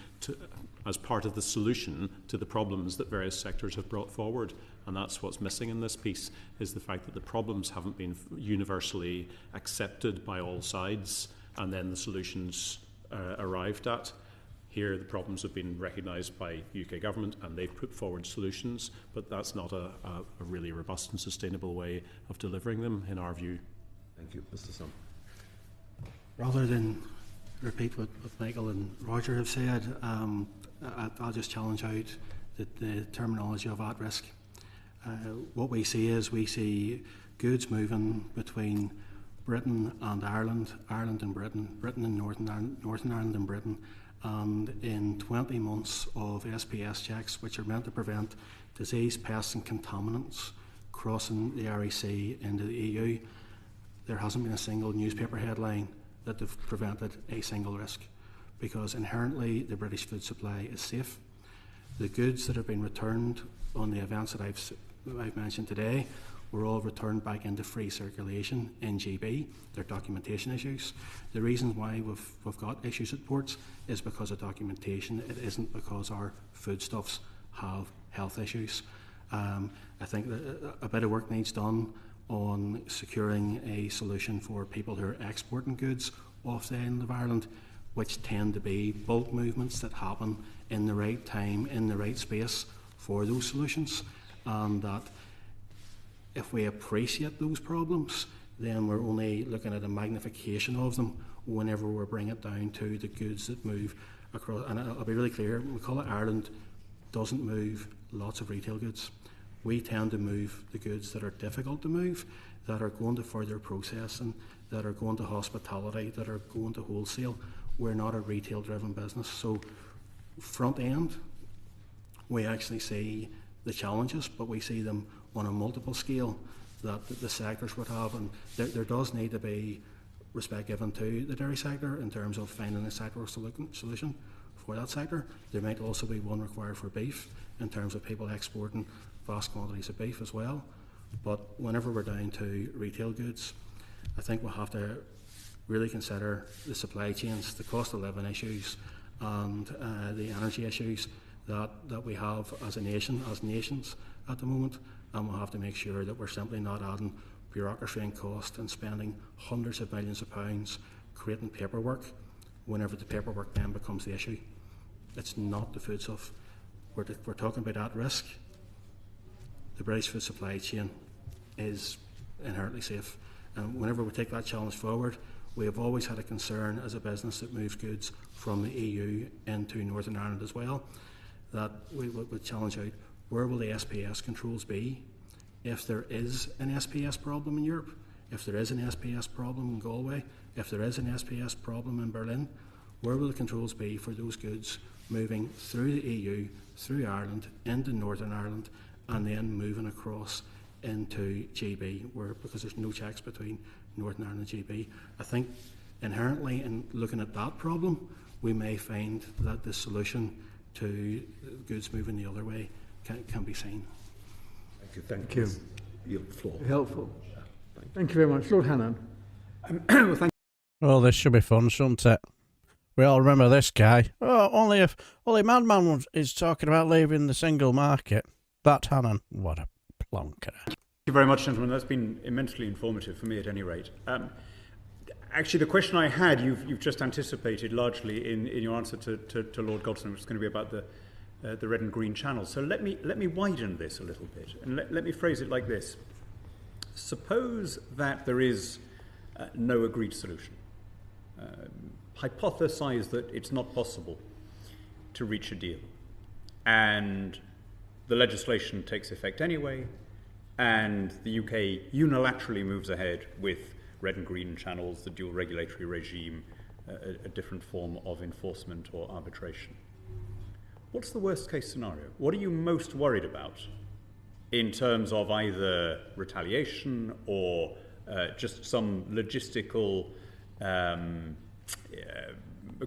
as part of the solution to the problems that various sectors have brought forward. And that's what's missing in this piece, is the fact that the problems haven't been universally accepted by all sides and then the solutions arrived at. Here, the problems have been recognised by UK government and they've put forward solutions, but that's not a really robust and sustainable way of delivering them, in our view. Thank you. Mr. Sun. Rather than repeat what Michael and Roger have said, I'll just challenge out the terminology of at risk. What we see is we see goods moving between Britain and Ireland, Ireland and Britain, Britain and Northern Ireland and Britain, and in 20 months of SPS checks, which are meant to prevent disease, pests and contaminants crossing the Irish Sea into the EU, there hasn't been a single newspaper headline that they've prevented a single risk, because inherently the British food supply is safe. The goods that have been returned on the events that I've mentioned today were all returned back into free circulation in GB. They're documentation issues. The reason why we've got issues at ports is because of documentation. It isn't because our foodstuffs have health issues. I think that a bit of work needs done on securing a solution for people who are exporting goods off the island of Ireland, which tend to be bulk movements that happen in the right time, in the right space for those solutions. And that if we appreciate those problems, then we're only looking at a magnification of them whenever we bring it down to the goods that move across. And I'll be really clear, McCulla, Ireland doesn't move lots of retail goods. We tend to move the goods that are difficult to move, that are going to further processing, that are going to hospitality, that are going to wholesale. We're not a retail-driven business. So front end, we actually see the challenges, but we see them on a multiple scale that the sectors would have, and there does need to be respect given to the dairy sector in terms of finding a sectoral solution for that sector. There might also be one required for beef in terms of people exporting vast quantities of beef as well. But whenever we're down to retail goods, I think we'll have to really consider the supply chains, the cost of living issues, and the energy issues that we have as a nation, as nations at the moment. And we'll have to make sure that we're simply not adding bureaucracy and cost and spending hundreds of millions of pounds creating paperwork whenever the paperwork then becomes the issue. It's not the food stuff. We're talking about at risk. The British food supply chain is inherently safe. And whenever we take that challenge forward, we have always had a concern as a business that moves goods from the EU into Northern Ireland as well, that we would challenge out where will the SPS controls be? If there is an SPS problem in Europe, if there is an SPS problem in Galway, if there is an SPS problem in Berlin, where will the controls be for those goods moving through the EU, through Ireland, into Northern Ireland, and then moving across into GB, because there's no checks between Northern Ireland and GB. I think inherently in looking at that problem, we may find that the solution to goods moving the other way can be seen. Thank you. Thank you. You have the floor. Helpful. Thank you very much. Lord Hannan. Well, this should be fun, shouldn't it? We all remember this guy. Oh, only Madman is talking about leaving the single market. That Hannan, what a plonker. Thank you very much, gentlemen. That's been immensely informative for me at any rate. Actually, the question I had, you've just anticipated largely in your answer to Lord Godson, which is going to be about the red and green channels. So let me widen this a little bit, and let me phrase it like this. Suppose that there is no agreed solution. Hypothesize that it's not possible to reach a deal, and the legislation takes effect anyway, and the UK unilaterally moves ahead with red and green channels, the dual regulatory regime, a different form of enforcement or arbitration. What's the worst case scenario? What are you most worried about in terms of either retaliation or just some logistical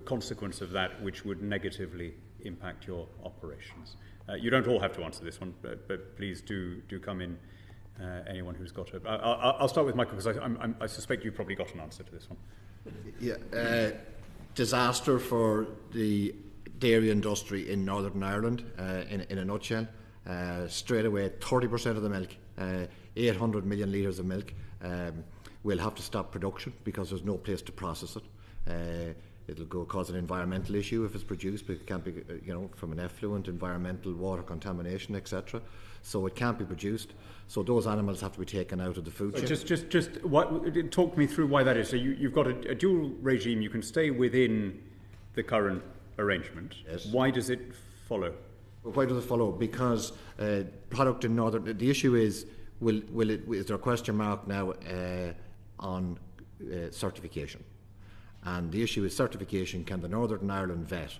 consequence of that which would negatively impact your operations? You don't all have to answer this one, but please do come in, anyone who's got it. I'll start with Michael, because I suspect you've probably got an answer to this one. Yeah, disaster for the dairy industry in Northern Ireland, in a nutshell. Straight away, 30% of the milk, 800 million litres of milk, will have to stop production because there's no place to process it. It'll cause an environmental issue if it's produced, but it can't be, from an effluent, environmental, water contamination, etc. So it can't be produced. So those animals have to be taken out of the food chain. Just talk me through why that is. So you've got a dual regime. You can stay within the current arrangement. Yes. Why does it follow? Why does it follow? Because product in Northern... The issue is, is there a question mark now on certification? And the issue is certification. Can the Northern Ireland vet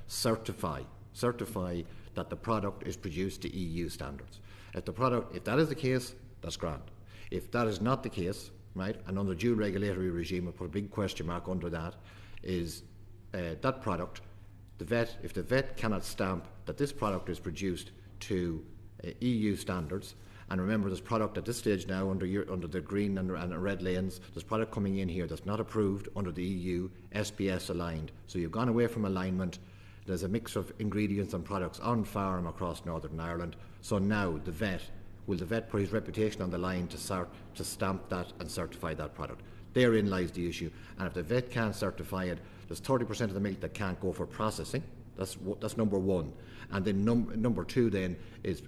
certify that the product is produced to EU standards? If that is the case, that's grand. If that is not the case, right, and under dual regulatory regime, we'll put a big question mark under that, is that product, if the vet cannot stamp that this product is produced to EU standards. And remember, there's product at this stage now under the green and red lanes. There's product coming in here that's not approved under the EU, SPS aligned. So you've gone away from alignment. There's a mix of ingredients and products on farm across Northern Ireland. So now will the vet put his reputation on the line to stamp that and certify that product? Therein lies the issue. And if the vet can't certify it, there's 30% of the milk that can't go for processing. That's number one. And then number two then is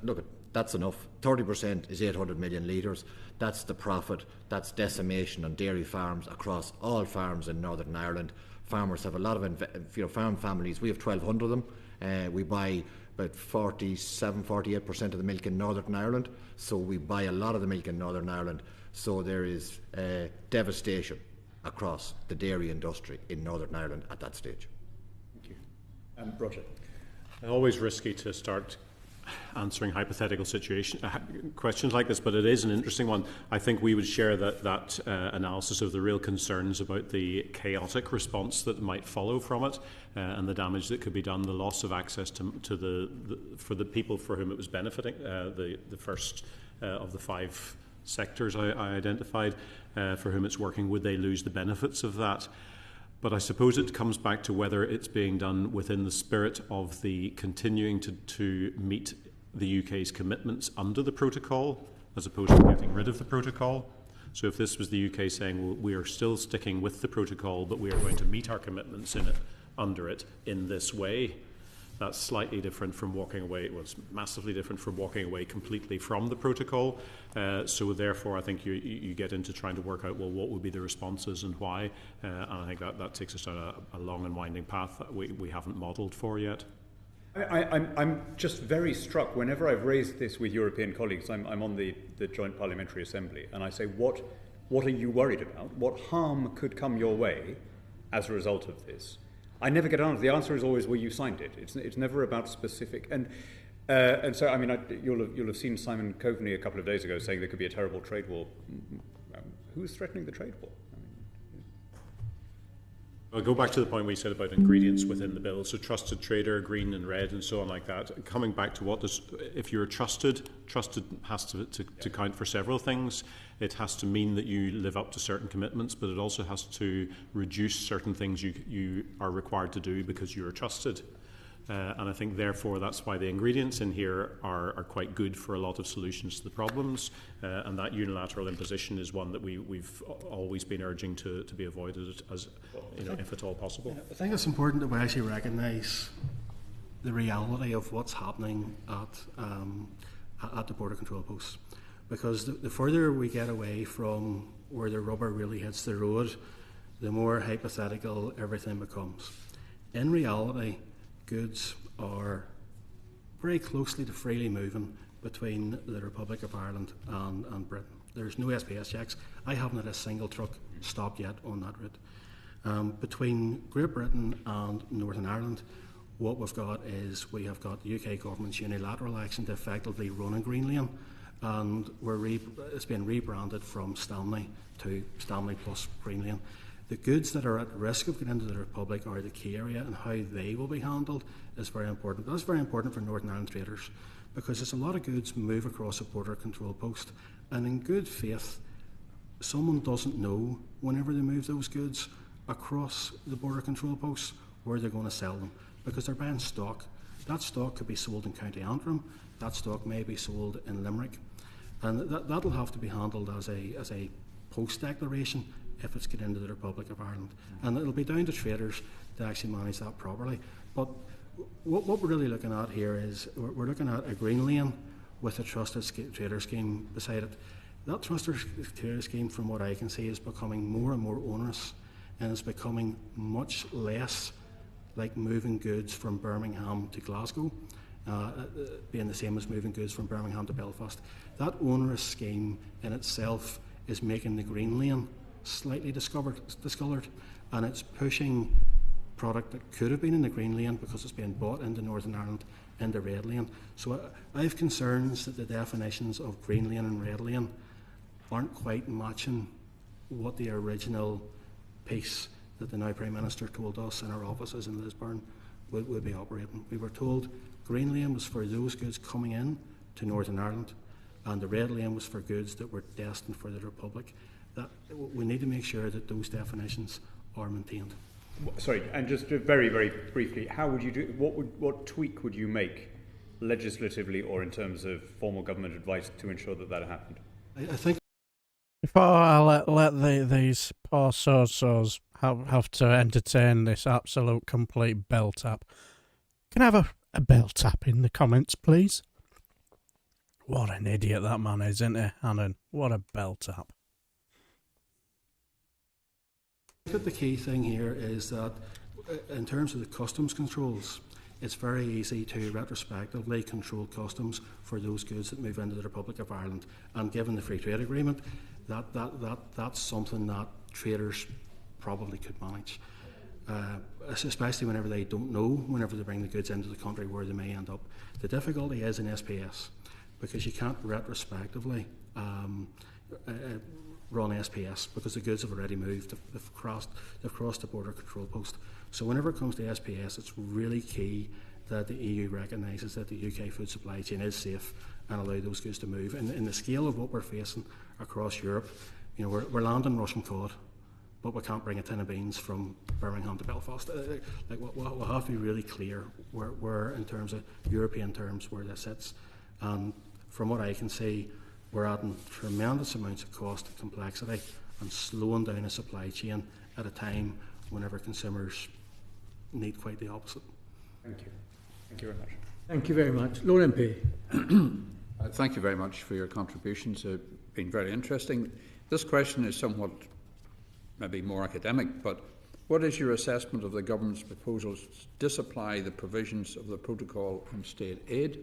look, that's enough. 30% is 800 million litres. That's the profit. That's decimation on dairy farms across all farms in Northern Ireland. Farmers have a lot of farm families. We have 1,200 of them. We buy about 48% of the milk in Northern Ireland. So we buy a lot of the milk in Northern Ireland. So there is devastation across the dairy industry in Northern Ireland at that stage. Thank you. Roger. Always risky to start answering hypothetical questions like this, but it is an interesting one. I think we would share that analysis of the real concerns about the chaotic response that might follow from it, and the damage that could be done, the loss of access to for the people for whom it was benefiting, the first of the 5 sectors I identified, for whom it's working. Would they lose the benefits of that? But I suppose it comes back to whether it's being done within the spirit of the continuing to meet the UK's commitments under the protocol, as opposed to getting rid of the protocol. So if this was the UK saying, well, we are still sticking with the protocol, but we are going to meet our commitments under it in this way, that's slightly different from walking away. It was massively different from walking away completely from the protocol. So therefore, I think you get into trying to work out, well, what would be the responses and why. And I think that takes us down a long and winding path that we haven't modelled for yet. I'm just very struck whenever I've raised this with European colleagues. I'm on the Joint Parliamentary Assembly, and I say, what are you worried about? What harm could come your way as a result of this? I never get an answer. The answer is always, well, you signed it. It's never about specific. And so, I mean, you'll have seen Simon Coveney a couple of days ago saying there could be a terrible trade war. Who's threatening the trade war? I'll go back to the point we said about ingredients within the bill. So trusted trader, green and red, and so on like that. Coming back to if you're trusted has to count for several things. It has to mean that you live up to certain commitments, but it also has to reduce certain things you are required to do because you are trusted. And I think, therefore, that's why the ingredients in here are quite good for a lot of solutions to the problems. And that unilateral imposition is one that we've always been urging to be avoided, as if at all possible. I think it's important that we actually recognise the reality of what's happening at the border control posts, because the further we get away from where the rubber really hits the road, the more hypothetical everything becomes. In reality, goods are very closely to freely moving between the Republic of Ireland and Britain. There's no SPS checks. I haven't had a single truck stopped yet on that route. Between Great Britain and Northern Ireland, what we've got is we have got the UK government's unilateral action to effectively run a green lane, and it's been rebranded from Stanley to Stanley plus Green Lane. The goods that are at risk of getting into the Republic are the key area, and how they will be handled is very important. That's very important for Northern Ireland traders, because there's a lot of goods move across a border control post, and in good faith, someone doesn't know whenever they move those goods across the border control posts where they're going to sell them, because they're buying stock. That stock could be sold in County Antrim, that stock may be sold in Limerick, and that'll have to be handled as a post-declaration if it's get into the Republic of Ireland. And it'll be down to traders to actually manage that properly. But what we're really looking at here is we're looking at a green lane with a trusted trader scheme beside it. That trusted trader scheme, from what I can see, is becoming more and more onerous, and it's becoming much less like moving goods from Birmingham to Glasgow, being the same as moving goods from Birmingham to Belfast. That onerous scheme in itself is making the green lane slightly discoloured, and it's pushing product that could have been in the green lane, because it's being bought into Northern Ireland, into red lane. So I have concerns that the definitions of green lane and red lane aren't quite matching what the original piece that the now Prime Minister told us in our offices in Lisburn would be operating. We were told green lane was for those goods coming in to Northern Ireland, and the red lane was for goods that were destined for the Republic. That we need to make sure that those definitions are maintained. Sorry, and just very, very briefly, how would you do? What tweak would you make, legislatively or in terms of formal government advice, to ensure that happened? I think before I let these poor so-sos have to entertain this absolute complete bell tap, can I have a bell tap in the comments, please? What an idiot that man is, isn't he, Hannon? What a bell tap. I think the key thing here is that in terms of the customs controls, it's very easy to retrospectively control customs for those goods that move into the Republic of Ireland. And given the free trade agreement, that's something that traders probably could manage, especially whenever they don't know, whenever they bring the goods into the country, where they may end up. The difficulty is in SPS, because you can't retrospectively run SPS, because the goods have already moved, they've crossed the border control post. So whenever it comes to SPS, it's really key that the EU recognises that the UK food supply chain is safe and allow those goods to move. And in the scale of what we're facing across Europe, we're landing Russian cod, but we can't bring a tin of beans from Birmingham to Belfast. We'll have to be really clear where in terms of European terms, where this sits. And from what I can see, we're adding tremendous amounts of cost and complexity and slowing down a supply chain at a time whenever consumers need quite the opposite. Thank you. Thank you very much. Thank you very much. Lord MP. Thank you very much for your contributions. They've been very interesting. This question is somewhat maybe more academic, but What is your assessment of the government's proposals to disapply the provisions of the protocol on state aid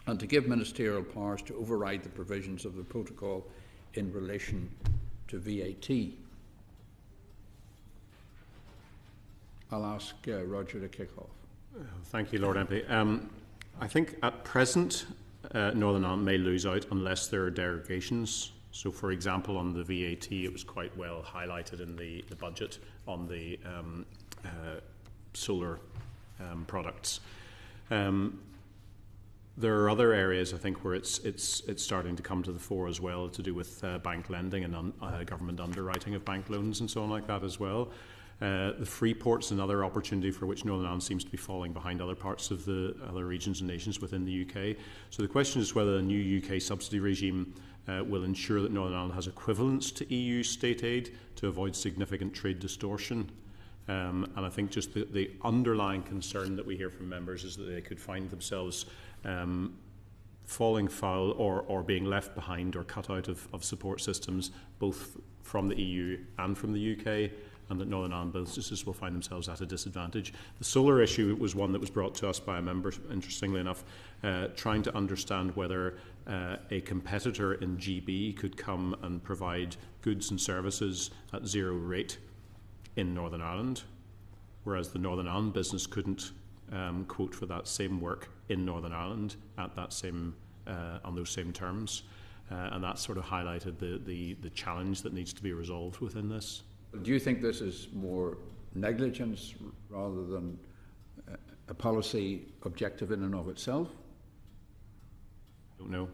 and to give ministerial powers to override the provisions of the protocol in relation to VAT? I'll ask Roger to kick off. Thank you, Lord MP. I think at present, Northern Ireland may lose out unless there are derogations. So, for example, on the VAT, it was quite well highlighted in the budget on the solar products. There are other areas, I think, where it's starting to come to the fore as well, to do with bank lending and government underwriting of bank loans and so on like that as well. The free port's another opportunity for which Northern Ireland seems to be falling behind other parts of the other regions and nations within the UK. So the question is whether a new UK subsidy regime will ensure that Northern Ireland has equivalence to EU state aid to avoid significant trade distortion. And I think just the underlying concern that we hear from members is that they could find themselves falling foul or being left behind or cut out of support systems, both from the EU and from the UK, and that Northern Ireland businesses will find themselves at a disadvantage. The solar issue was one that was brought to us by a member, interestingly enough, trying to understand whether a competitor in GB could come and provide goods and services at zero rate in Northern Ireland, whereas the Northern Ireland business couldn't quote for that same work in Northern Ireland at that same on those same terms, and that sort of highlighted the challenge that needs to be resolved within this. Do you think this is more negligence rather than a policy objective in and of itself? I don't know.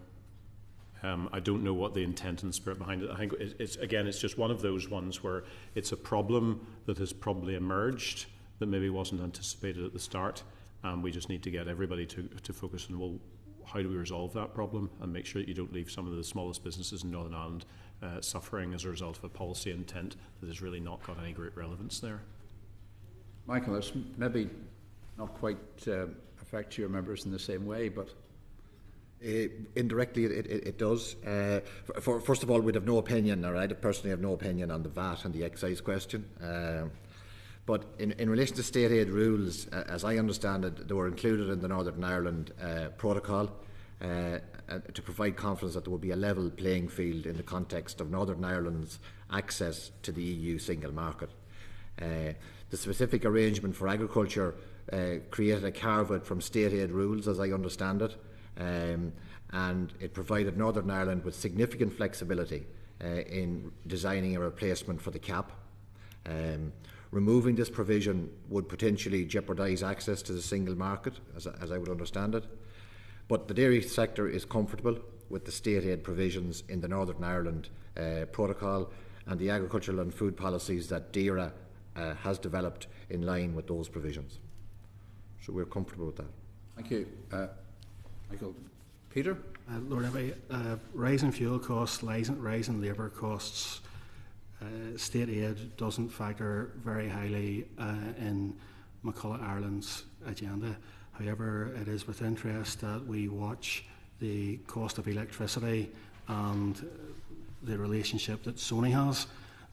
I don't know what the intent and spirit behind it. I think it's just one of those ones where it's a problem that has probably emerged that maybe wasn't anticipated at the start, and we just need to get everybody to focus on, well, how do we resolve that problem and make sure that you don't leave some of the smallest businesses in Northern Ireland suffering as a result of a policy intent that has really not got any great relevance there. Michael, this maybe not quite affect your members in the same way, but indirectly it does. First of all, we'd have no opinion, or I personally have no opinion on the VAT and the excise question. But in relation to state aid rules, as I understand it, they were included in the Northern Ireland protocol to provide confidence that there will be a level playing field in the context of Northern Ireland's access to the EU single market. The specific arrangement for agriculture created a carve-out from state aid rules, as I understand it, and it provided Northern Ireland with significant flexibility in designing a replacement for the cap. Removing this provision would potentially jeopardise access to the single market, as I would understand it. But the dairy sector is comfortable with the state aid provisions in the Northern Ireland protocol and the agricultural and food policies that DAERA has developed in line with those provisions. So we're comfortable with that. Thank you. Michael. Peter? Lord Abbey, rising fuel costs, rising labour costs, state aid doesn't factor very highly in McCulla Ireland's agenda. However, it is with interest that we watch the cost of electricity and the relationship that Sony has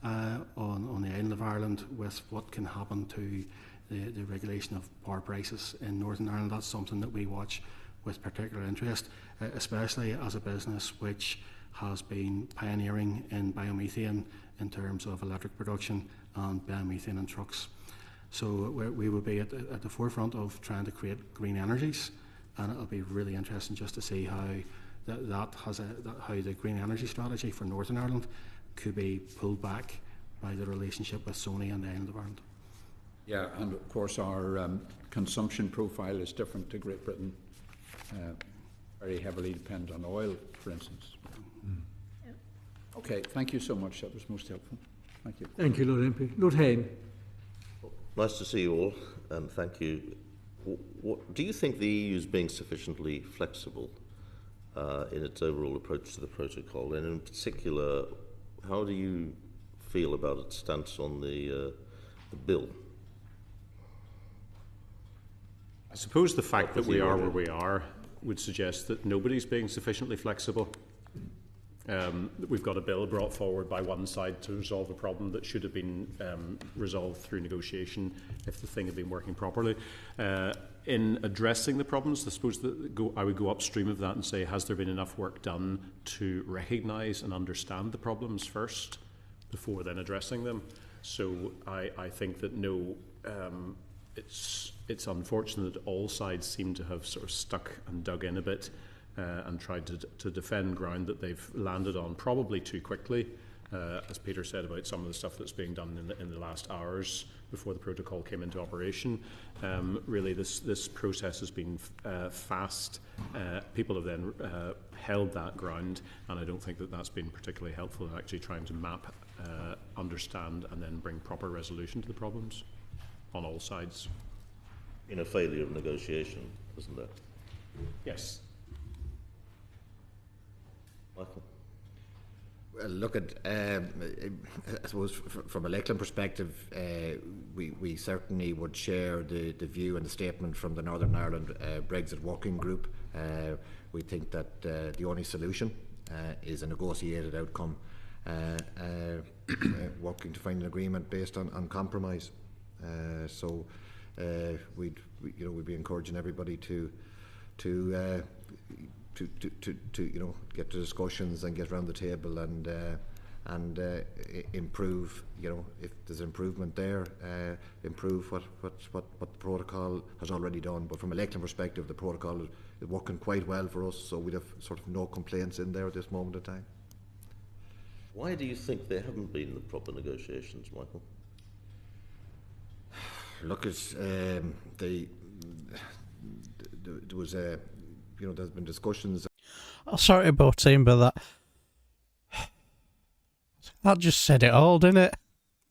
on the island of Ireland with what can happen to the regulation of power prices in Northern Ireland. That's something that we watch with particular interest, especially as a business which has been pioneering in biomethane in terms of electric production and biomethane in trucks. So we will be at the forefront of trying to create green energies, and it'll be really interesting just to see how how the green energy strategy for Northern Ireland could be pulled back by the relationship with Sony and the island of Ireland. Yeah, and of course our consumption profile is different to Great Britain. Very heavily dependent on oil, for instance. Okay, thank you so much. That was most helpful. Thank you. Thank you, Lord MP. Lord Hayne. Nice to see you all, and thank you. Do you think the EU is being sufficiently flexible in its overall approach to the protocol? And in particular, how do you feel about its stance on the bill? I suppose the fact that we are where we are would suggest that nobody's being sufficiently flexible. We've got a bill brought forward by one side to resolve a problem that should have been resolved through negotiation if the thing had been working properly. In addressing the problems, I suppose I would go upstream of that and say, has there been enough work done to recognise and understand the problems first before then addressing them? So I think that no, it's unfortunate that all sides seem to have sort of stuck and dug in a bit and tried to defend ground that they've landed on probably too quickly, as Peter said about some of the stuff that's being done in the last hours before the protocol came into operation. Really, this process has been fast. People have then held that ground, and I don't think that that's been particularly helpful in actually trying to map, understand, and then bring proper resolution to the problems on all sides. In a failure of negotiation, isn't there? Yes. Michael? Well, look at, I suppose, from a Lakeland perspective, we certainly would share the view and the statement from the Northern Ireland Brexit Working Group. We think that the only solution is a negotiated outcome, working to find an agreement based on compromise. So we'd be encouraging everybody to get to discussions and get around the table and improve. If there's improvement there, improve what the protocol has already done. But from a Lakeland perspective, the protocol is working quite well for us, so we'd have sort of no complaints in there at this moment in time. Why do you think there haven't been the proper negotiations, Michael? Look, it's there was a. There's been discussions. Oh, sorry about him, but that just said it all, didn't it?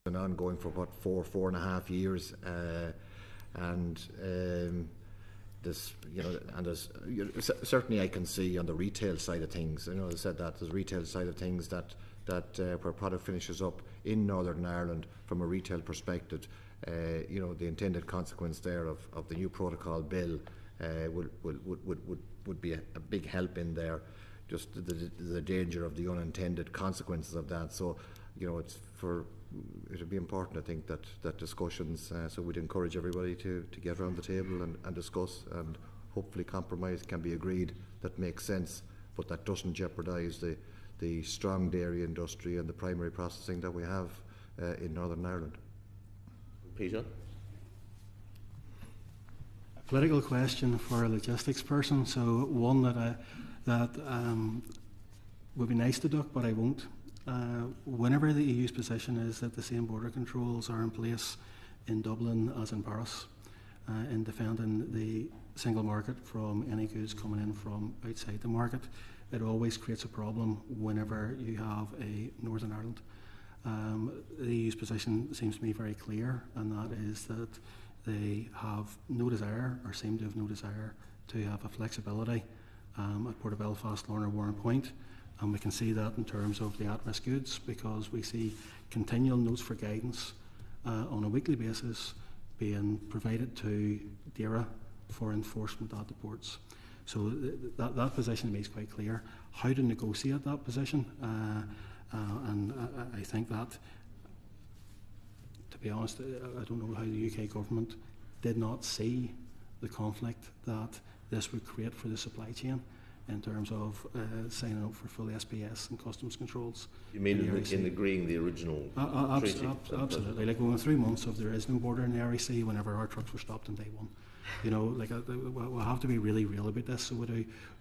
Been ongoing for what, 4.5 years, and this, and there's certainly I can see on the retail side of things. I said that there's retail side of things that where product finishes up in Northern Ireland from a retail perspective. The intended consequence there of the new protocol bill would be a big help in there. Just the danger of the unintended consequences of that. So, it'd be important, I think, that discussions. So we'd encourage everybody to get around the table and discuss, and hopefully compromise can be agreed that makes sense, but that doesn't jeopardise the strong dairy industry and the primary processing that we have in Northern Ireland. Peter? Political question for a logistics person, so one that would be nice to duck, but I won't. Whenever the EU's position is that the same border controls are in place in Dublin as in Paris, in defending the single market from any goods coming in from outside the market, it always creates a problem whenever you have a Northern Ireland. The EU's position seems to me very clear, and that is that they have no desire, or seem to have no desire, to have a flexibility at Port of Belfast, Lorna, Warren Point, and we can see that in terms of the at-risk goods, because we see continual notes for guidance on a weekly basis being provided to DAERA for enforcement at the ports. So that position to me is quite clear. How to negotiate that position, and I think that, to be honest, I don't know how the UK government did not see the conflict that this would create for the supply chain in terms of signing up for full SPS and customs controls. You mean in agreeing the original treaty? Absolutely. Like we went through months of there is no border in the REC whenever our trucks were stopped on day one. We'll have to be really real about this. So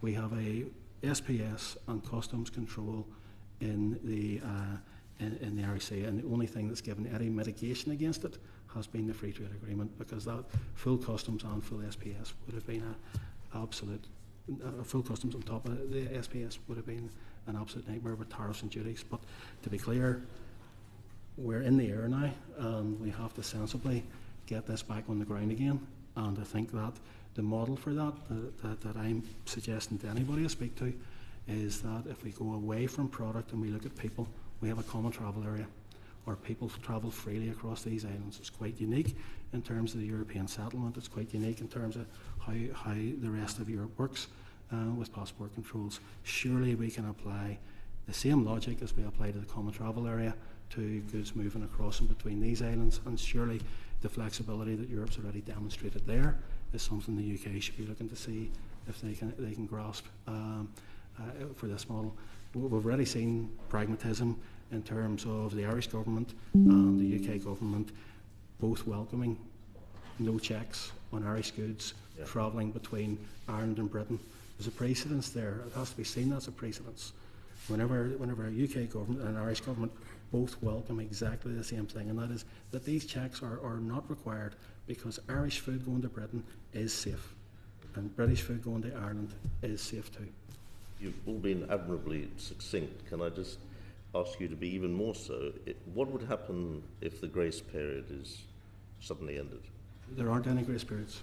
we have a SPS and customs control in the REC, and the only thing that's given any mitigation against it has been the free trade agreement, because that full customs and full SPS would have been full customs on top of the SPS would have been an absolute nightmare with tariffs and duties. But to be clear, we're in the air now, and we have to sensibly get this back on the ground again. And I think that the model for that I'm suggesting to anybody I speak to is that if we go away from product and we look at people, we have a common travel area where people travel freely across these islands. It's quite unique in terms of the European settlement. It's quite unique in terms of how the rest of Europe works with passport controls. Surely we can apply The same logic as we apply to the common travel area to goods moving across and between these islands, and surely the flexibility that Europe's already demonstrated there is something the UK should be looking to see if they can grasp for this model. We've already seen pragmatism in terms of the Irish government and the UK government both welcoming no checks on Irish goods travelling between Ireland and Britain. There's a precedence there. It has to be seen as a precedence. Whenever a UK government and an Irish government both welcome exactly the same thing, and that is that these checks are not required because Irish food going to Britain is safe and British food going to Ireland is safe too. You've all been admirably succinct. Can I just ask you to be even more so? What would happen if the grace period is suddenly ended? There aren't any grace periods.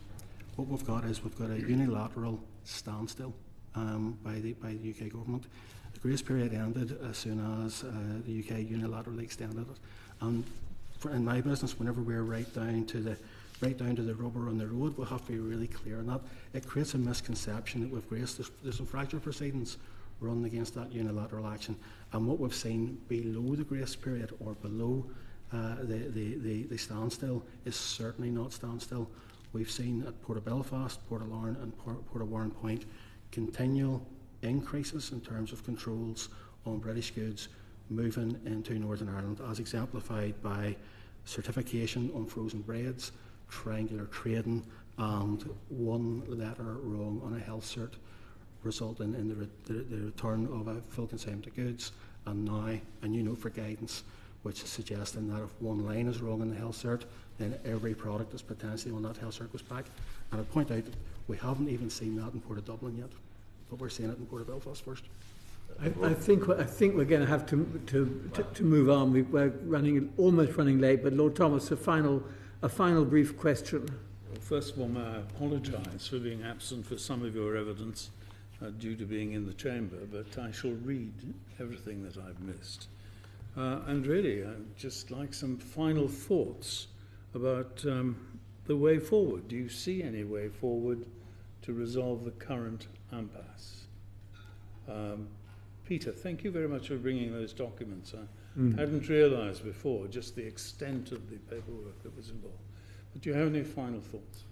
What we've got is a unilateral standstill by the UK government. The grace period ended as soon as the UK unilaterally extended it. And in my business, whenever we're right down to the rubber on the road, we'll have to be really clear on that. It creates a misconception that with grace, there's infractory proceedings run against that unilateral action. And what we've seen below the grace period or below the standstill is certainly not standstill. We've seen at Port of Belfast, Port of Larne and Port of Warren Point continual increases in terms of controls on British goods moving into Northern Ireland, as exemplified by certification on frozen breads, triangular trading, and one letter wrong on a health cert, resulting in the return of a full consignment of goods, and now a new note for guidance, which is suggesting that if one line is wrong in the health cert, then every product that's potentially on that health cert goes back. And I point out that we haven't even seen that in Port of Dublin yet, but we're seeing it in Port of Belfast first. I think we're going to have to move on. We're almost running late. But Lord Thomas, a final brief question. Well, first of all, may I apologise for being absent for some of your evidence due to being in the chamber, but I shall read everything that I've missed. And really, I'd just like some final thoughts about the way forward. Do you see any way forward to resolve the current impasse? Peter, thank you very much for bringing those documents. I hadn't realised before just the extent of the paperwork that was involved. But do you have any final thoughts?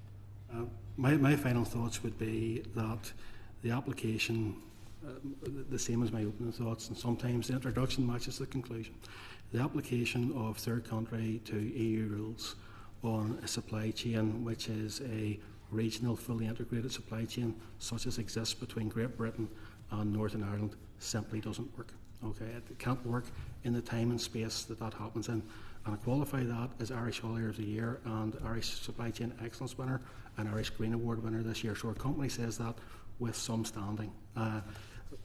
My final thoughts would be that the application, the same as my opening thoughts, and sometimes the introduction matches the conclusion. The application of third country to EU rules on a supply chain which is a regional, fully integrated supply chain such as exists between Great Britain and Northern Ireland simply doesn't work. Okay, it can't work in the time and space that happens in. And I qualify that as Irish Haulier of the Year and Irish Supply Chain Excellence winner and Irish Green Award winner this year. So our company says that with some standing.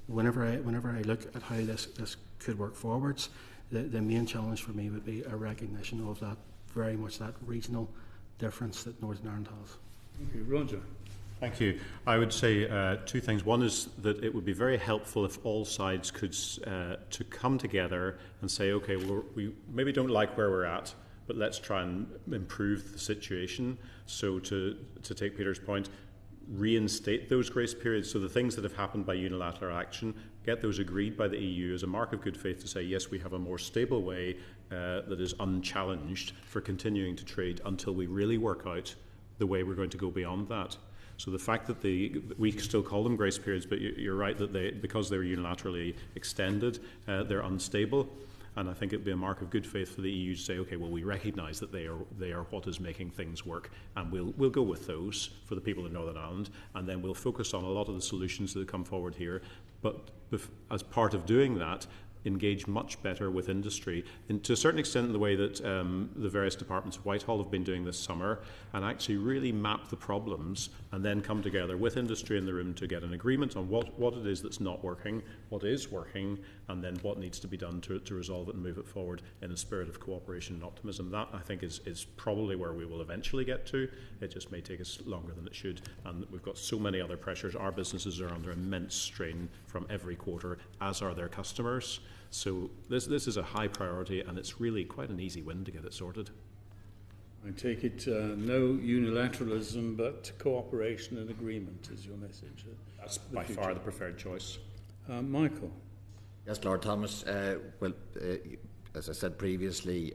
Whenever I look at how this could work forwards, the main challenge for me would be a recognition of that, very much that regional difference that Northern Ireland has. Thank you. Roger. Thank you. I would say two things. One is that it would be very helpful if all sides could to come together and say, okay, we maybe don't like where we're at, but let's try and improve the situation. So to take Peter's point, reinstate those grace periods. So the things that have happened by unilateral action, get those agreed by the EU as a mark of good faith to say, yes, we have a more stable way that is unchallenged for continuing to trade until we really work out the way we're going to go beyond that. So the fact that we still call them grace periods, but you're right that because they're unilaterally extended, they're unstable. And I think it would be a mark of good faith for the EU to say, okay, well, we recognise that they are what is making things work, and we'll go with those for the people of Northern Ireland, and then we'll focus on a lot of the solutions that come forward here. But as part of doing that, engage much better with industry, and to a certain extent in the way that the various departments of Whitehall have been doing this summer, and actually really map the problems and then come together with industry in the room to get an agreement on what it is that's not working, what is working, and then what needs to be done to resolve it and move it forward in a spirit of cooperation and optimism. That, I think, is probably where we will eventually get to. It just may take us longer than it should, and we've got so many other pressures. Our businesses are under immense strain from every quarter, as are their customers. So this is a high priority, and it's really quite an easy win to get it sorted. I take it no unilateralism, but cooperation and agreement is your message. That's by far the preferred choice. Michael. Yes, Lord Thomas. As I said previously,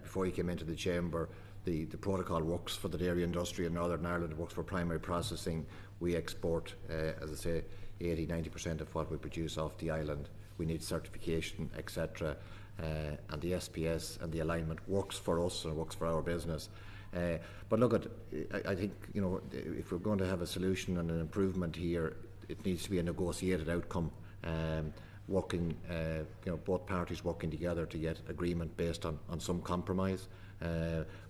before you came into the chamber, the protocol works for the dairy industry in Northern Ireland. It works for primary processing. We export, as I say, 80-90% of what we produce off the island. We need certification, etc. And the SPS and the alignment works for us and works for our business. But look, I think, if we're going to have a solution and an improvement here, it needs to be a negotiated outcome. Working, both parties working together to get agreement based on some compromise,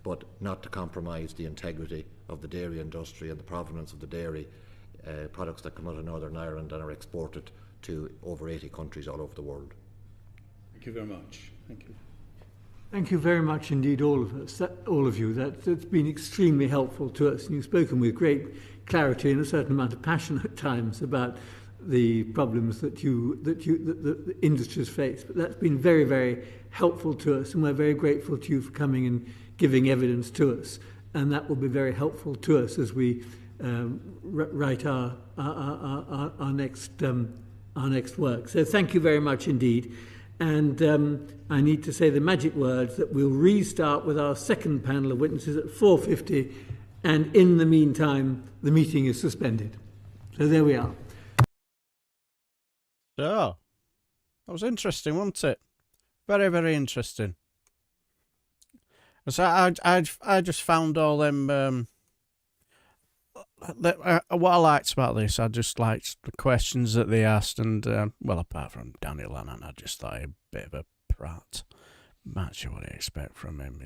but not to compromise the integrity of the dairy industry and the provenance of the dairy products that come out of Northern Ireland and are exported to over 80 countries all over the world. Thank you very much. Thank you. Thank you very much indeed, all of us, all of you. That's been extremely helpful to us. And you've spoken with great clarity and a certain amount of passion at times about the problems that the industries face. But that's been very, very helpful to us, and we're very grateful to you for coming and giving evidence to us. And that will be very helpful to us as we write our next work. So thank you very much indeed. And I need to say the magic words that we'll restart with our second panel of witnesses at 4:50, and in the meantime, the meeting is suspended. So there we are. So, that was interesting, wasn't it? Very, very interesting. So I just found all them. What I liked about this, I just liked the questions that they asked, and apart from Daniel Lannan, I just thought he a bit of a prat. Not sure what I expect from him.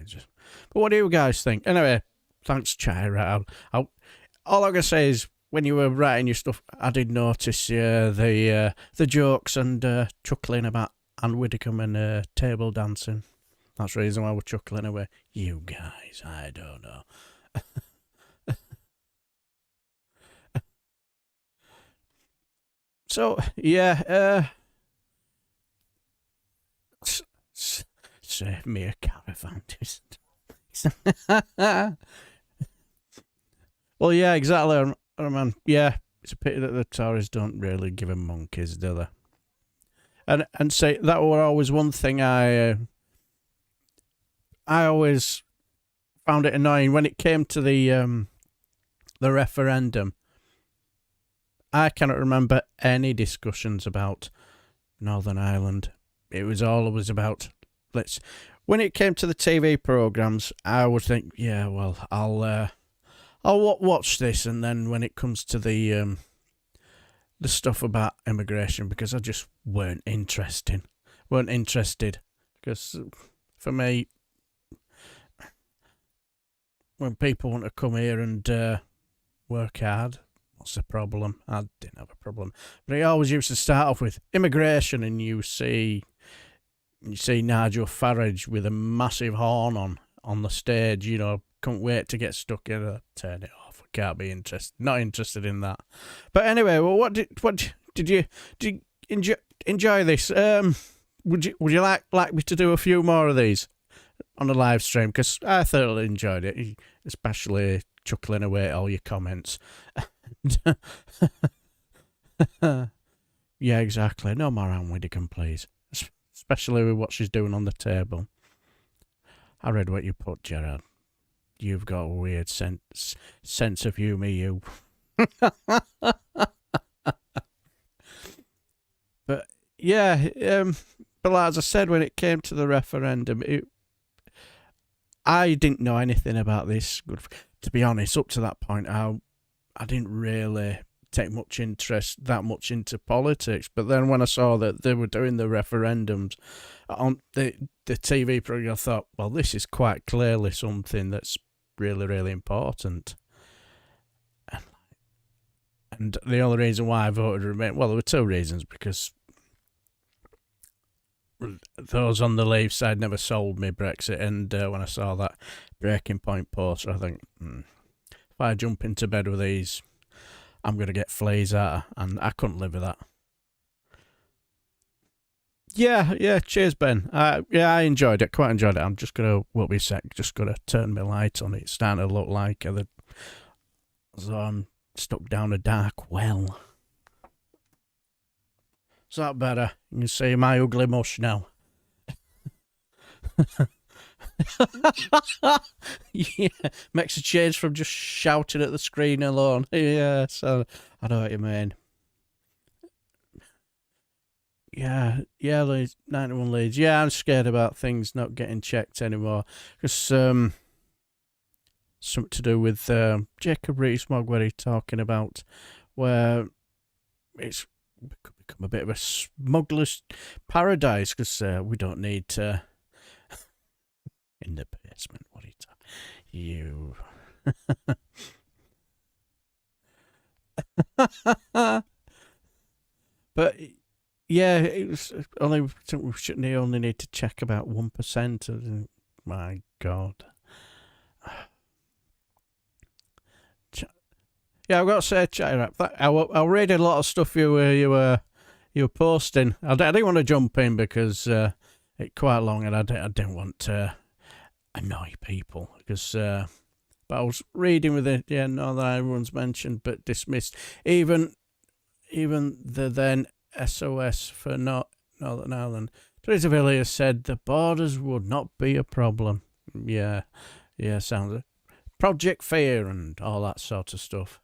But what do you guys think? Anyway, thanks, Chai. All I'm gonna say is, when you were writing your stuff, I did notice the jokes and chuckling about Anne Widdicombe and table dancing. That's the reason why we're chuckling away. You guys, I don't know. So, yeah, save me a caravan. Well, yeah, exactly. Man, yeah, it's a pity that the Tories don't really give them monkeys, do they? And say that were always one thing I always found it annoying when it came to the referendum. I cannot remember any discussions about Northern Ireland. It was always about when it came to the TV programs, I would think, yeah, well, I'll watch this, and then when it comes to the stuff about immigration, because I just weren't interested. Because for me, when people want to come here and work hard, what's the problem? I didn't have a problem, but he always used to start off with immigration, and you see Nigel Farage with a massive horn on the stage, Can't wait to get stuck in. Turn it off. Can't be interested. Not interested in that. But anyway, well, what did you enjoy this? Would you like me to do a few more of these on the live stream? Because I thoroughly enjoyed it, especially chuckling away at all your comments. Yeah, exactly. No more Anne Widdicombe, please. Especially with what she's doing on the table. I read what you put, Gerard. You've got a weird sense of humour, you. But yeah, but as I said, when it came to the referendum, I didn't know anything about this. To be honest, up to that point, I didn't really take that much into politics. But then when I saw that they were doing the referendums on the TV program, I thought, well, this is quite clearly something that's really, really important. And the only reason why I voted Remain, well, there were two reasons, because those on the Leave side never sold me Brexit, and when I saw that Breaking Point poster, I think, if I jump into bed with these, I'm going to get fleas at her, and I couldn't live with that. Yeah, cheers, Ben. Yeah, I enjoyed it, quite enjoyed it. I'm just going to, won't be a sec, just going to turn my light on. It's starting to look like so I'm stuck down a dark well. Is that better? You can see my ugly mush now. Yeah, makes a change from just shouting at the screen alone. Yeah, so I know what you mean. Yeah, Leeds, 91 Leeds. Yeah, I'm scared about things not getting checked anymore. Because something to do with Jacob Rees-Mogg, where he's talking about where it's become a bit of a smuggler's paradise because we don't need to. In the basement, what are you talking? You. But yeah, it was only. We shouldn't only need to check about 1%. My God. Yeah, I've got to say, Chair, I read a lot of stuff you were posting. I didn't want to jump in because it's quite long, and I didn't want to annoy people because. But I was reading with it. Yeah, Northern Ireland's mentioned but dismissed. Even the then SOS for Northern Ireland, Teresa Villiers said the borders would not be a problem. Yeah, sounds it. Project Fear and all that sort of stuff.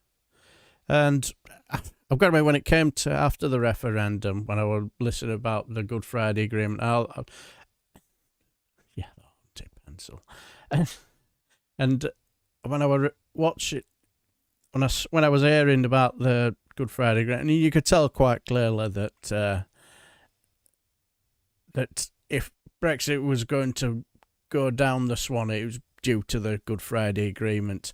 And I've got to admit, when it came to after the referendum, when I was listening about the Good Friday Agreement, the haunted pencil, and when I would watch it, when I was hearing about the Good Friday Agreement, you could tell quite clearly that that if Brexit was going to go down the swan, it was due to the Good Friday Agreement.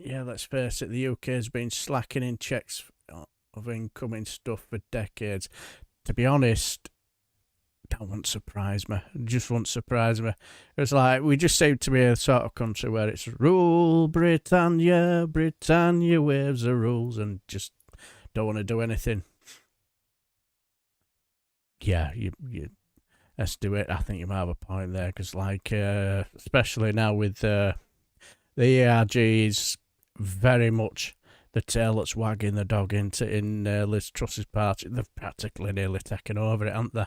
Yeah, let's face it, the UK has been slacking in checks of incoming stuff for decades. To be honest, that won't surprise me. It just won't surprise me. It's like, we just seem to be a sort of country where it's rule Britannia, Britannia waves the rules, and just don't want to do anything. Yeah, you let's do it. I think you might have a point there, because like, especially now with the ERG is very much the tail that's wagging the dog in Liz Truss's party. They've practically nearly taken over it, haven't they?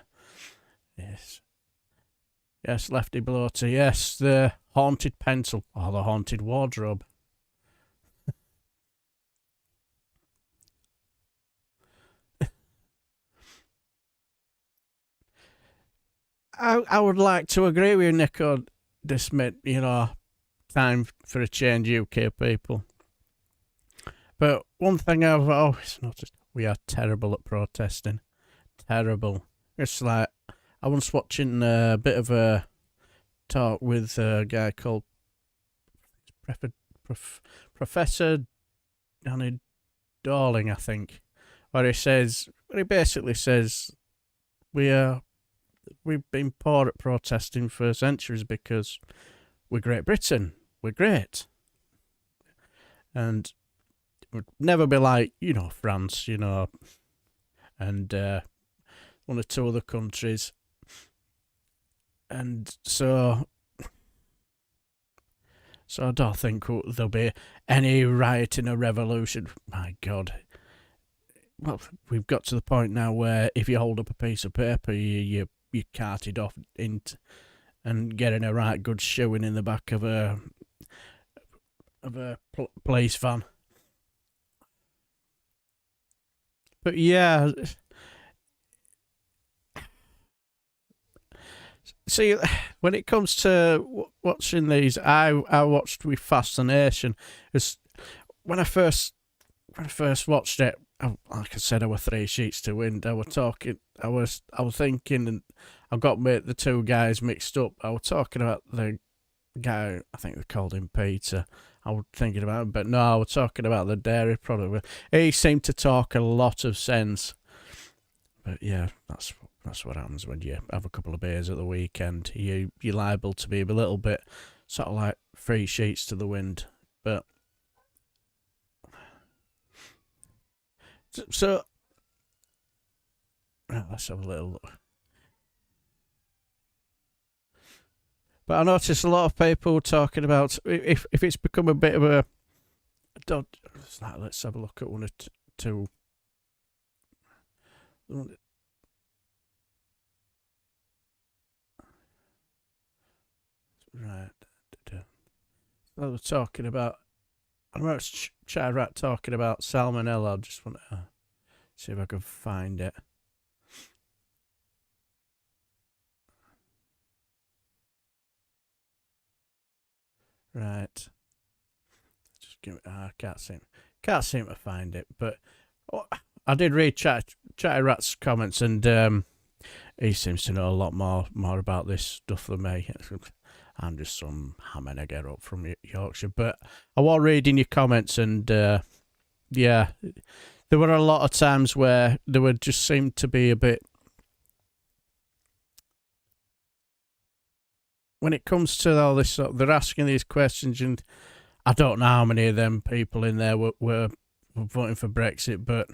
Yes, Lefty Bloater. Yes, the haunted pencil or the haunted wardrobe. I would like to agree with you, Nico Dismit. Time for a change, UK people. But one thing I've always noticed, we are terrible at protesting. Terrible. It's like, I was watching a bit of a talk with a guy called Professor Danny Darling, I think, where he basically says we've been poor at protesting for centuries because we're Great Britain. We're great. And it would never be like, France, and one or two other countries. And so I don't think there'll be any rioting or revolution. My God. Well, we've got to the point now where if you hold up a piece of paper, you're carted off and getting a right good shoeing in the back of a police van. But yeah, see, when it comes to watching these, I watched with fascination. Because when I first watched it, like I said, I were 3 sheets to wind. I was thinking, and I got the two guys mixed up. I was talking about the guy, I think they called him Peter. I was thinking about him, but no, I was talking about the dairy product. He seemed to talk a lot of sense. But yeah, that's what happens when you have a couple of beers at the weekend. You're liable to be a little bit sort of like 3 sheets to the wind. But so let's have a little look. But I noticed a lot of people talking about if it's become a bit of a. Let's have a look at one or two. Right. I was talking about. I remember Chat Rat talking about salmonella. I just want to see if I can find it. Right. Just give it. I can't seem to find it. But I did read Chatty Rat's comments, and he seems to know a lot more about this stuff than me. I'm just some hammer I get up from Yorkshire. But I was reading your comments, and yeah, there were a lot of times where there would just seem to be a bit. When it comes to all this, they're asking these questions, and I don't know how many of them people in there were voting for Brexit, but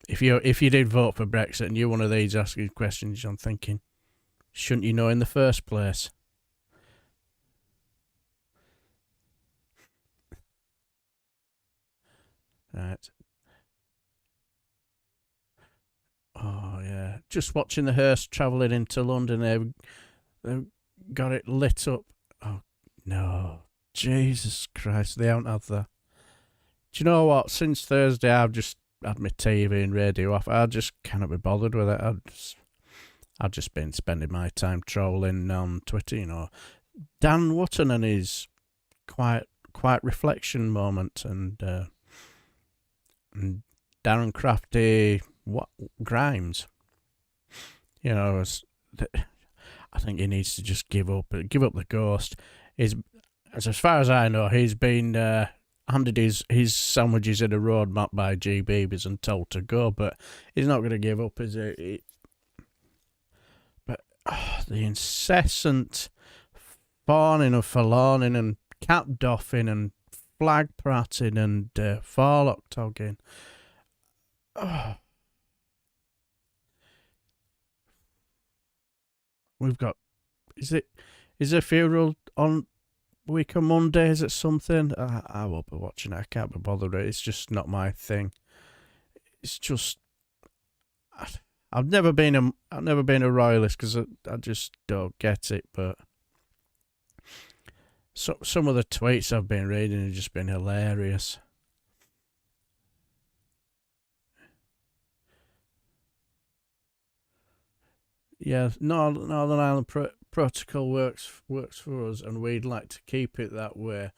if you did vote for Brexit and you're one of these asking questions, I'm thinking, shouldn't you know in the first place? Right. Oh yeah, just watching the hearse travelling into London, they've got it lit up. Oh no, Jesus Christ, they haven't had that. Do you know what? Since Thursday, I've just had my TV and radio off. I just cannot be bothered with it. I've just been spending my time trolling on Twitter. You know, Dan Wotton and his quiet reflection moment, and Darren Crafty Grimes. You know, I think he needs to just give up the ghost. As far as I know, he's been handed his sandwiches in a roadmap by GBs and told to go, but he's not going to give up, is he? But the incessant fawning and forlorning and cap doffing and flag prating and forelock togging. Oh. We've got. Is there a funeral on week on Monday? Is it something? I won't be watching it. I can't be bothered. It's just not my thing. It's just. I've never been a royalist because I just don't get it. But some of the tweets I've been reading have just been hilarious. Yeah, Northern Ireland Protocol works for us, and we'd like to keep it that way.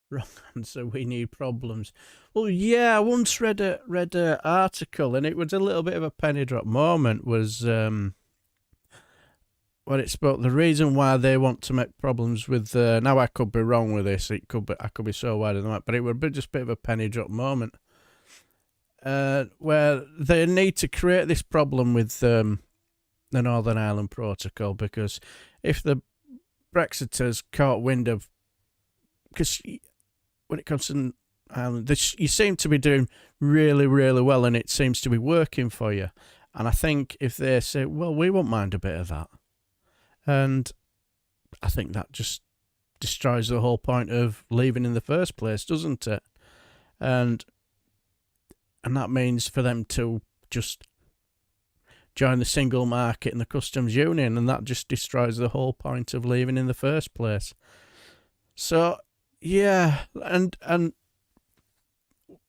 Wrong answer. We need problems. Well, yeah, I once read a article, and it was a little bit of a penny drop moment. Was when it spoke the reason why they want to make problems with. Now I could be wrong with this. I could be so wide of the map, but it would be just a bit of a penny drop moment. Where they need to create this problem with the Northern Ireland Protocol, because if the Brexiters caught wind of, because when it comes to Ireland, you seem to be doing really, really well, and it seems to be working for you. And I think if they say, well, we won't mind a bit of that, and I think that just destroys the whole point of leaving in the first place, doesn't it? And that means for them to just join the single market and the customs union, and that just destroys the whole point of leaving in the first place. So, yeah, and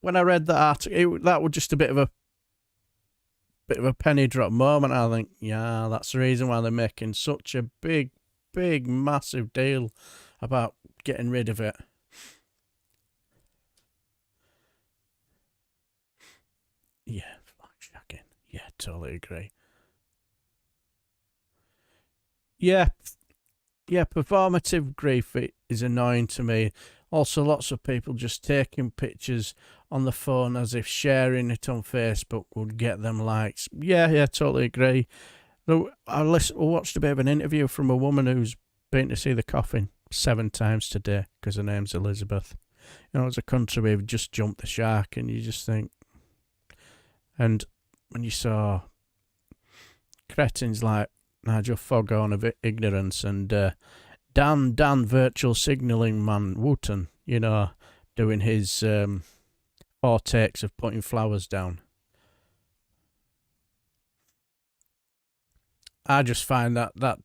when I read that article, that was just a bit of a penny drop moment. I think, yeah, that's the reason why they're making such a big, massive deal about getting rid of it. Yeah, flag shacking. Yeah, totally agree. Yeah, performative grief is annoying to me. Also, lots of people just taking pictures on the phone as if sharing it on Facebook would get them likes. Yeah, totally agree. I watched a bit of an interview from a woman who's been to see the coffin 7 times today because her name's Elizabeth. You know, it's a country we've just jumped the shark, and you just think. And when you saw cretins like Nigel Foghorn of Ignorance and Dan Virtual Signalling Man Wooten, doing his 4 takes of putting flowers down. I just find that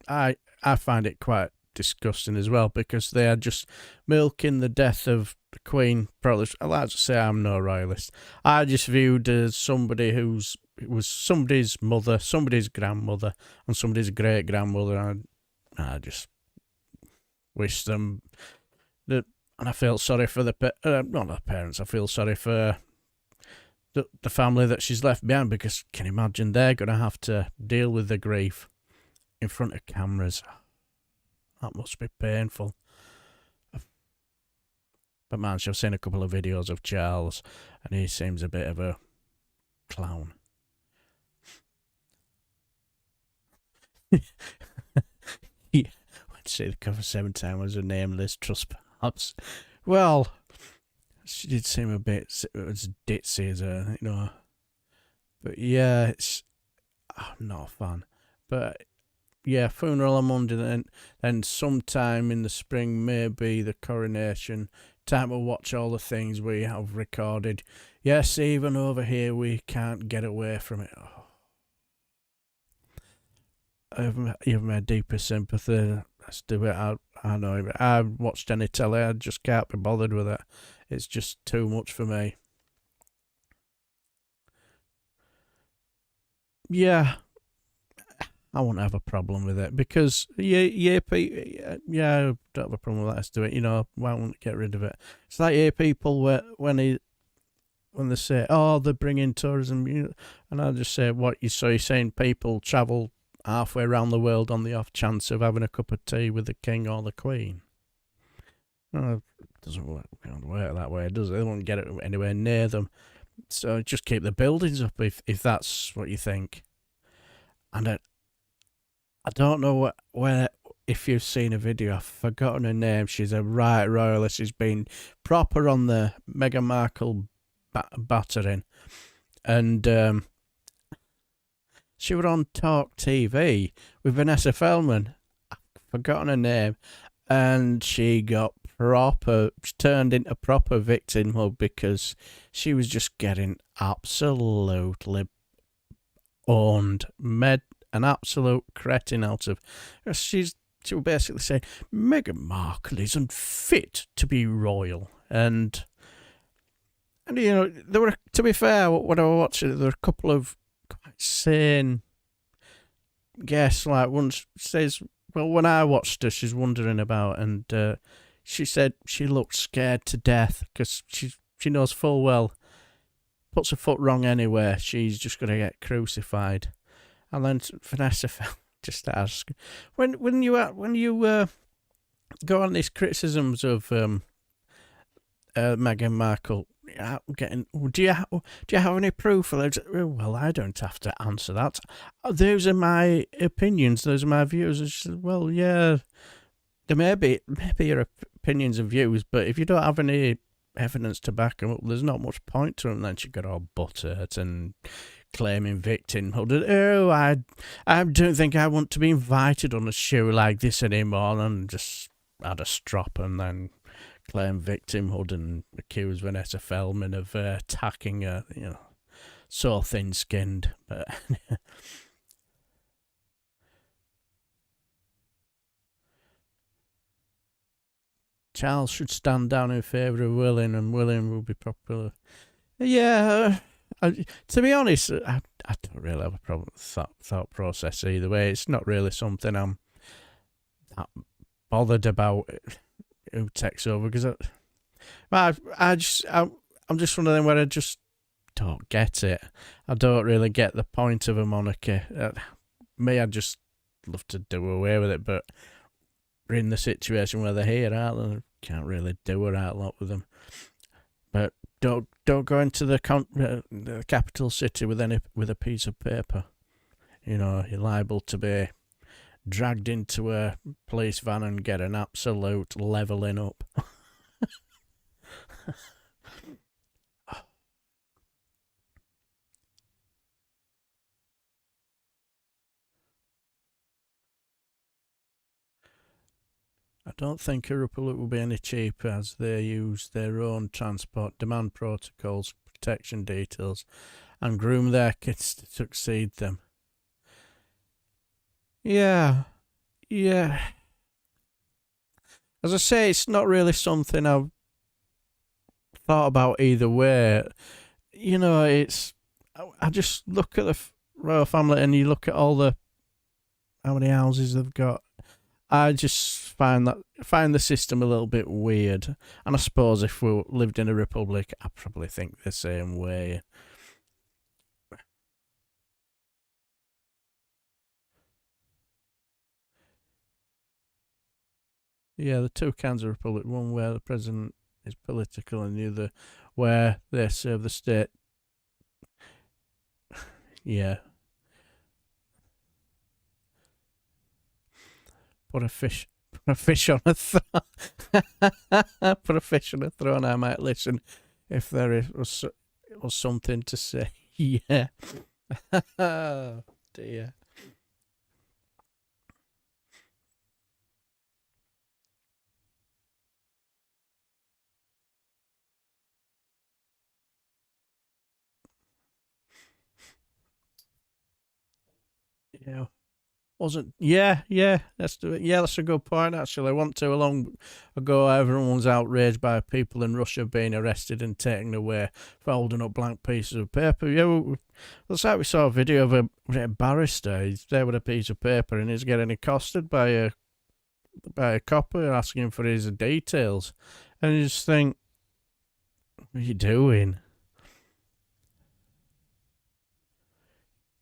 I find it quite disgusting as well, because they are just milking the death of the Queen. Probably, I like to say I'm no royalist. I just viewed as somebody it was somebody's mother, somebody's grandmother, and somebody's great grandmother. And I just wish them that, and I feel sorry for not the parents. I feel sorry for the family that she's left behind, because can you imagine they're going to have to deal with the grief in front of cameras. That must be painful. But man, I've seen a couple of videos of Charles, and he seems a bit of a clown. Yeah, I'd say the cover 7 times was a nameless trust, perhaps. Well, she did seem a bit as ditzy as her, But yeah, it's not a fan. But yeah, funeral on Monday, then sometime in the spring, maybe the coronation. Time to watch all the things we have recorded. Yes, even over here, we can't get away from it. You have my deepest sympathy. Let's do it. I know. I've watched any telly. I just can't be bothered with it. It's just too much for me. Yeah, I won't have a problem with it, because I don't have a problem with that. Let's do it. Why won't get rid of it? It's like people when they say, "Oh, they're bringing tourism," and I just say, "What you're saying people travel halfway around the world on the off chance of having a cup of tea with the king or the queen?" It doesn't work that way, does it? They won't get it anywhere near them. So just keep the buildings up if that's what you think. And I don't know where if you've seen a video, I've forgotten her name. She's a right royalist. She's been proper on the Meghan Markle battering. And she was on Talk TV with Vanessa Feldman. I've forgotten her name. And she turned into proper victimhood, because she was just getting absolutely owned, made an absolute cretin out of. She was basically saying Meghan Markle isn't fit to be royal, and there were, to be fair, when I was watching it, there were a couple of quite sane guests. Like one says, well, when I watched her, she's wondering about, and she said she looked scared to death, because she knows full well, puts her foot wrong anywhere, she's just going to get crucified. And then Vanessa just ask, when you go on these criticisms of Meghan Markle, do you have any proof? Well, I don't have to answer that. Those are my opinions. Those are my views. And she said, well, yeah, there may be your opinions and views, but if you don't have any evidence to back them up, there's not much point to them. Then she got all butthurt and claiming victimhood. Oh, I don't think I want to be invited on a show like this anymore, and just had a strop and then claim victimhood and accuse Vanessa Feldman of attacking her, so thin-skinned. But Charles should stand down in favour of William, and William will be popular. Yeah, to be honest, I don't really have a problem with thought process either way. It's not really something I'm that bothered about who takes over, because I'm just one of them where I just don't get it. I don't really get the point of a monarchy. I'd just love to do away with it, but we're in the situation where they're here, aren't they? Can't really do a right lot with them. But don't go into the capital city with a piece of paper. You're liable to be dragged into a police van and get an absolute levelling up. I don't think a republic will be any cheaper as they use their own transport demand protocols, protection details, and groom their kits to succeed them. Yeah. As I say, it's not really something I've thought about either way. You know, I just look at the royal family and you look at how many houses they've got. I just find the system a little bit weird. And I suppose if we lived in a republic, I'd probably think the same way. Yeah, the two kinds of republic. One where the president is political and the other where they serve the state. Yeah. Put a fish on a throne. Put a fish on a throne. I might listen if there was something to say. Yeah. Oh, dear. Yeah. Wasn't that's a good point actually. Not too long ago everyone was outraged by people in Russia being arrested and taken away for holding up blank pieces of paper. Yeah, it's like we saw a video of a barrister. He's there with a piece of paper and he's getting accosted by a copper asking for his details, and you just think, what are you doing?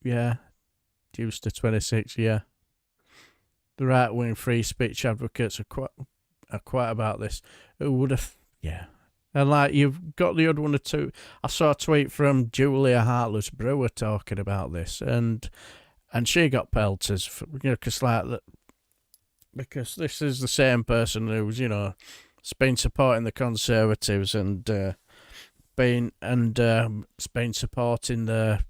Yeah. Reduced to 26, yeah. The right-wing free speech advocates are quite about this. Who would have, yeah. And like you've got the other one or two. I saw a tweet from Julia Heartless Brewer talking about this, and she got pelters, because this is the same person who's been supporting the Conservatives and been supporting the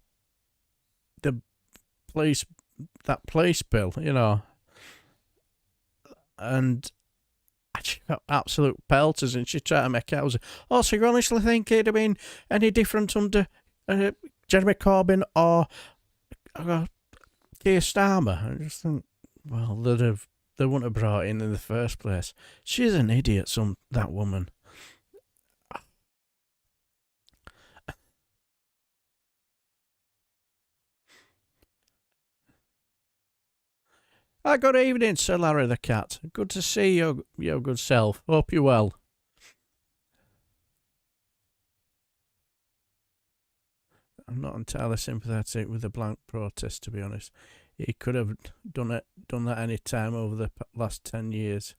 police bill, and she got absolute pelters, and she tried to make out, so you honestly think it'd have been any different under Jeremy Corbyn or Keir Starmer? I just think, well, they wouldn't have brought in the first place. She's an idiot, that woman. Good evening, Sir Larry the Cat. Good to see your good self. Hope you're well. I'm not entirely sympathetic with the blank protest, to be honest. He could have done that any time over the last 10 years.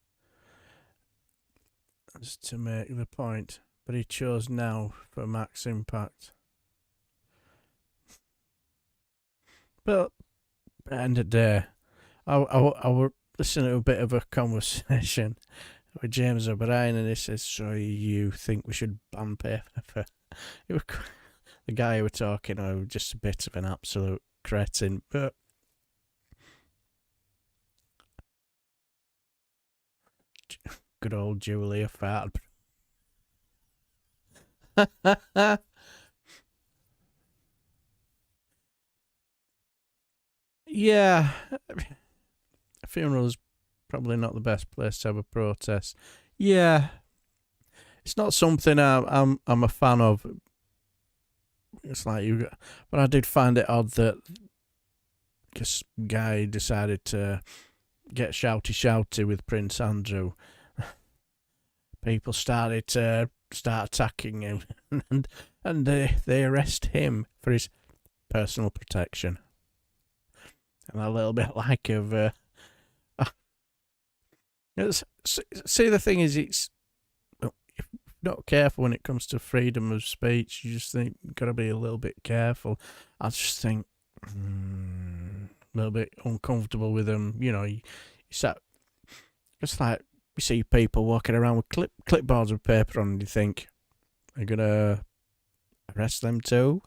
Just to make the point. But he chose now for max impact. But at the end of the day, I were listening to a bit of a conversation with James O'Brien, and he says, so you think we should ban paper? The guy who were talking, was just a bit of an absolute cretin, but good old Julia Fart. Yeah. A funeral's probably not the best place to have a protest. Yeah, it's not something I'm a fan of. It's like but I did find it odd that this guy decided to get shouty with Prince Andrew. People started to attacking him, and they arrest him for his personal protection. And a little bit like of. See, the thing is, if you're not careful when it comes to freedom of speech, you just think you've got to be a little bit careful. I just think a little bit uncomfortable with them. It's like you see people walking around with clipboards with paper on, and you think, are you gonna arrest them too?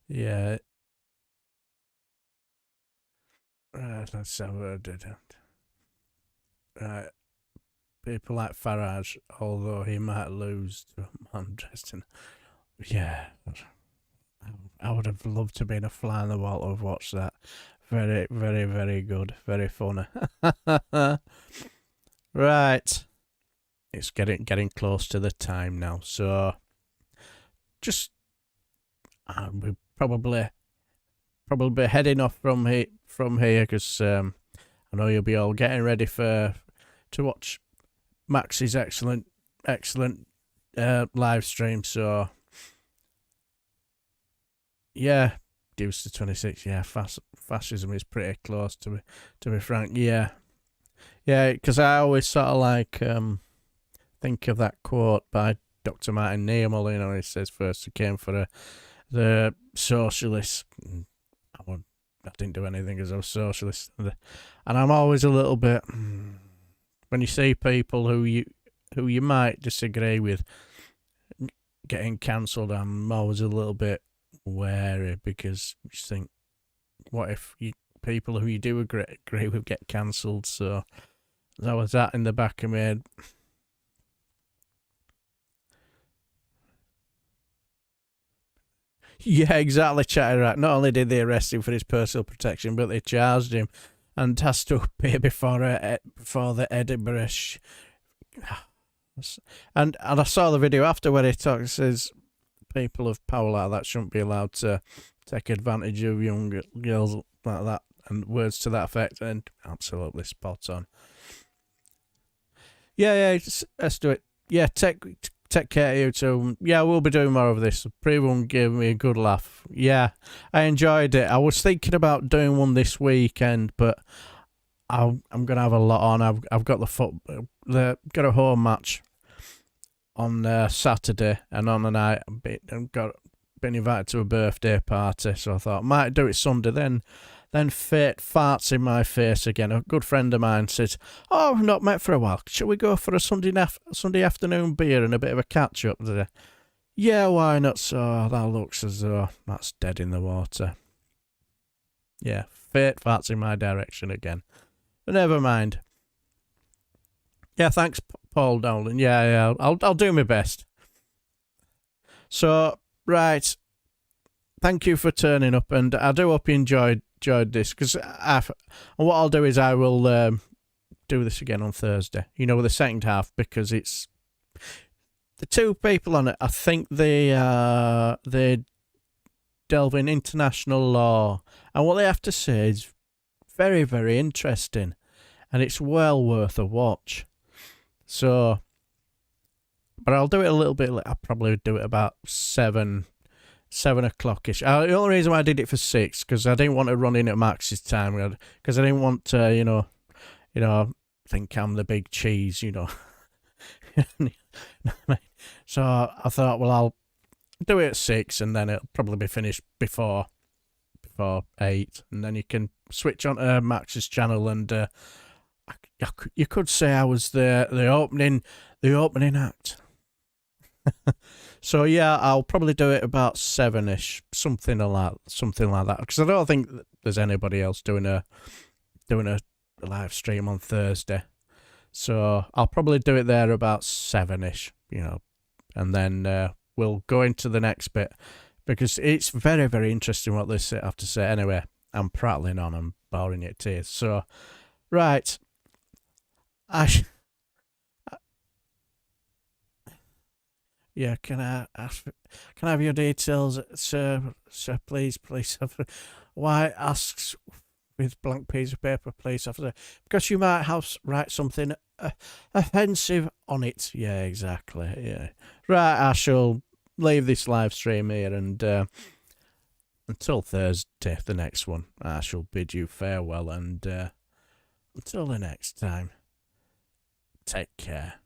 Yeah. Right, let's have a right. People like Farage, although he might lose to Manchester. Yeah. I would have loved to be in a fly on the wall to have watched that. Very, very, very good. Very funny. Right. It's getting close to the time now, so just we're probably heading off from here because I know you'll be all getting ready to watch Max's excellent live stream. So yeah, Deuce to 26. Yeah, fascism is pretty close to be frank. Yeah, because I always sort of like think of that quote by Dr. Martin Niemöller. You know, he says first he came for the socialists. I didn't do anything as a socialist, and I'm always a little bit when you see people who you might disagree with getting cancelled. I'm always a little bit wary because you think, what if people who you do agree with get cancelled? So that was that in the back of my head. Yeah, exactly, Chatterat. Not only did they arrest him for his personal protection, but they charged him and has to appear before the Edinburgh. And I saw the video after where he talks. Says people of power like that shouldn't be allowed to take advantage of young girls like that, and words to that effect. And absolutely spot on. Yeah, let's do it. Yeah, take care of you too. Yeah, we'll be doing more of this. The pre-one gave me a good laugh. Yeah, I enjoyed it. I was thinking about doing one this weekend, but I'm gonna have a lot on. I've got got a home match on Saturday, and on the night I've been invited to a birthday party, so I thought I might do it Sunday. Then fate farts in my face again. A good friend of mine says, "Oh, we've not met for a while. Shall we go for a Sunday afternoon beer and a bit of a catch up today?" Yeah, why not? So that looks as though that's dead in the water. Yeah, fate farts in my direction again. But never mind. Yeah, thanks, Paul Dolan. Yeah, I'll do my best. So, right. Thank you for turning up, and I do hope you enjoyed this, because what I'll do is I will do this again on Thursday, with the second half, because it's the two people on it. I think they delve in international law, and what they have to say is very, very interesting, and it's well worth a watch. So, but I'll do it a little bit late. I'll probably do it about 7 o'clock-ish. The only reason why I did it for 6, because I didn't want to run in at Max's time, because I didn't want to, think I'm the big cheese, So I thought, well, I'll do it at 6, and then it'll probably be finished before 8, and then you can switch on to Max's channel, and you could say I was the opening act. So yeah, I'll probably do it about 7ish, something like that, because I don't think there's anybody else doing a live stream on Thursday. So I'll probably do it there about 7ish, and then we'll go into the next bit, because it's very, very interesting what they have to say. Anyway, I'm prattling on, I'm boring you to tears. So, right, yeah, can I have your details, sir, please? Why asks with blank piece of paper, please, officer? Because you might write something offensive on it. Yeah, exactly. Yeah. Right, I shall leave this live stream here, and until Thursday, the next one, I shall bid you farewell, and until the next time, take care.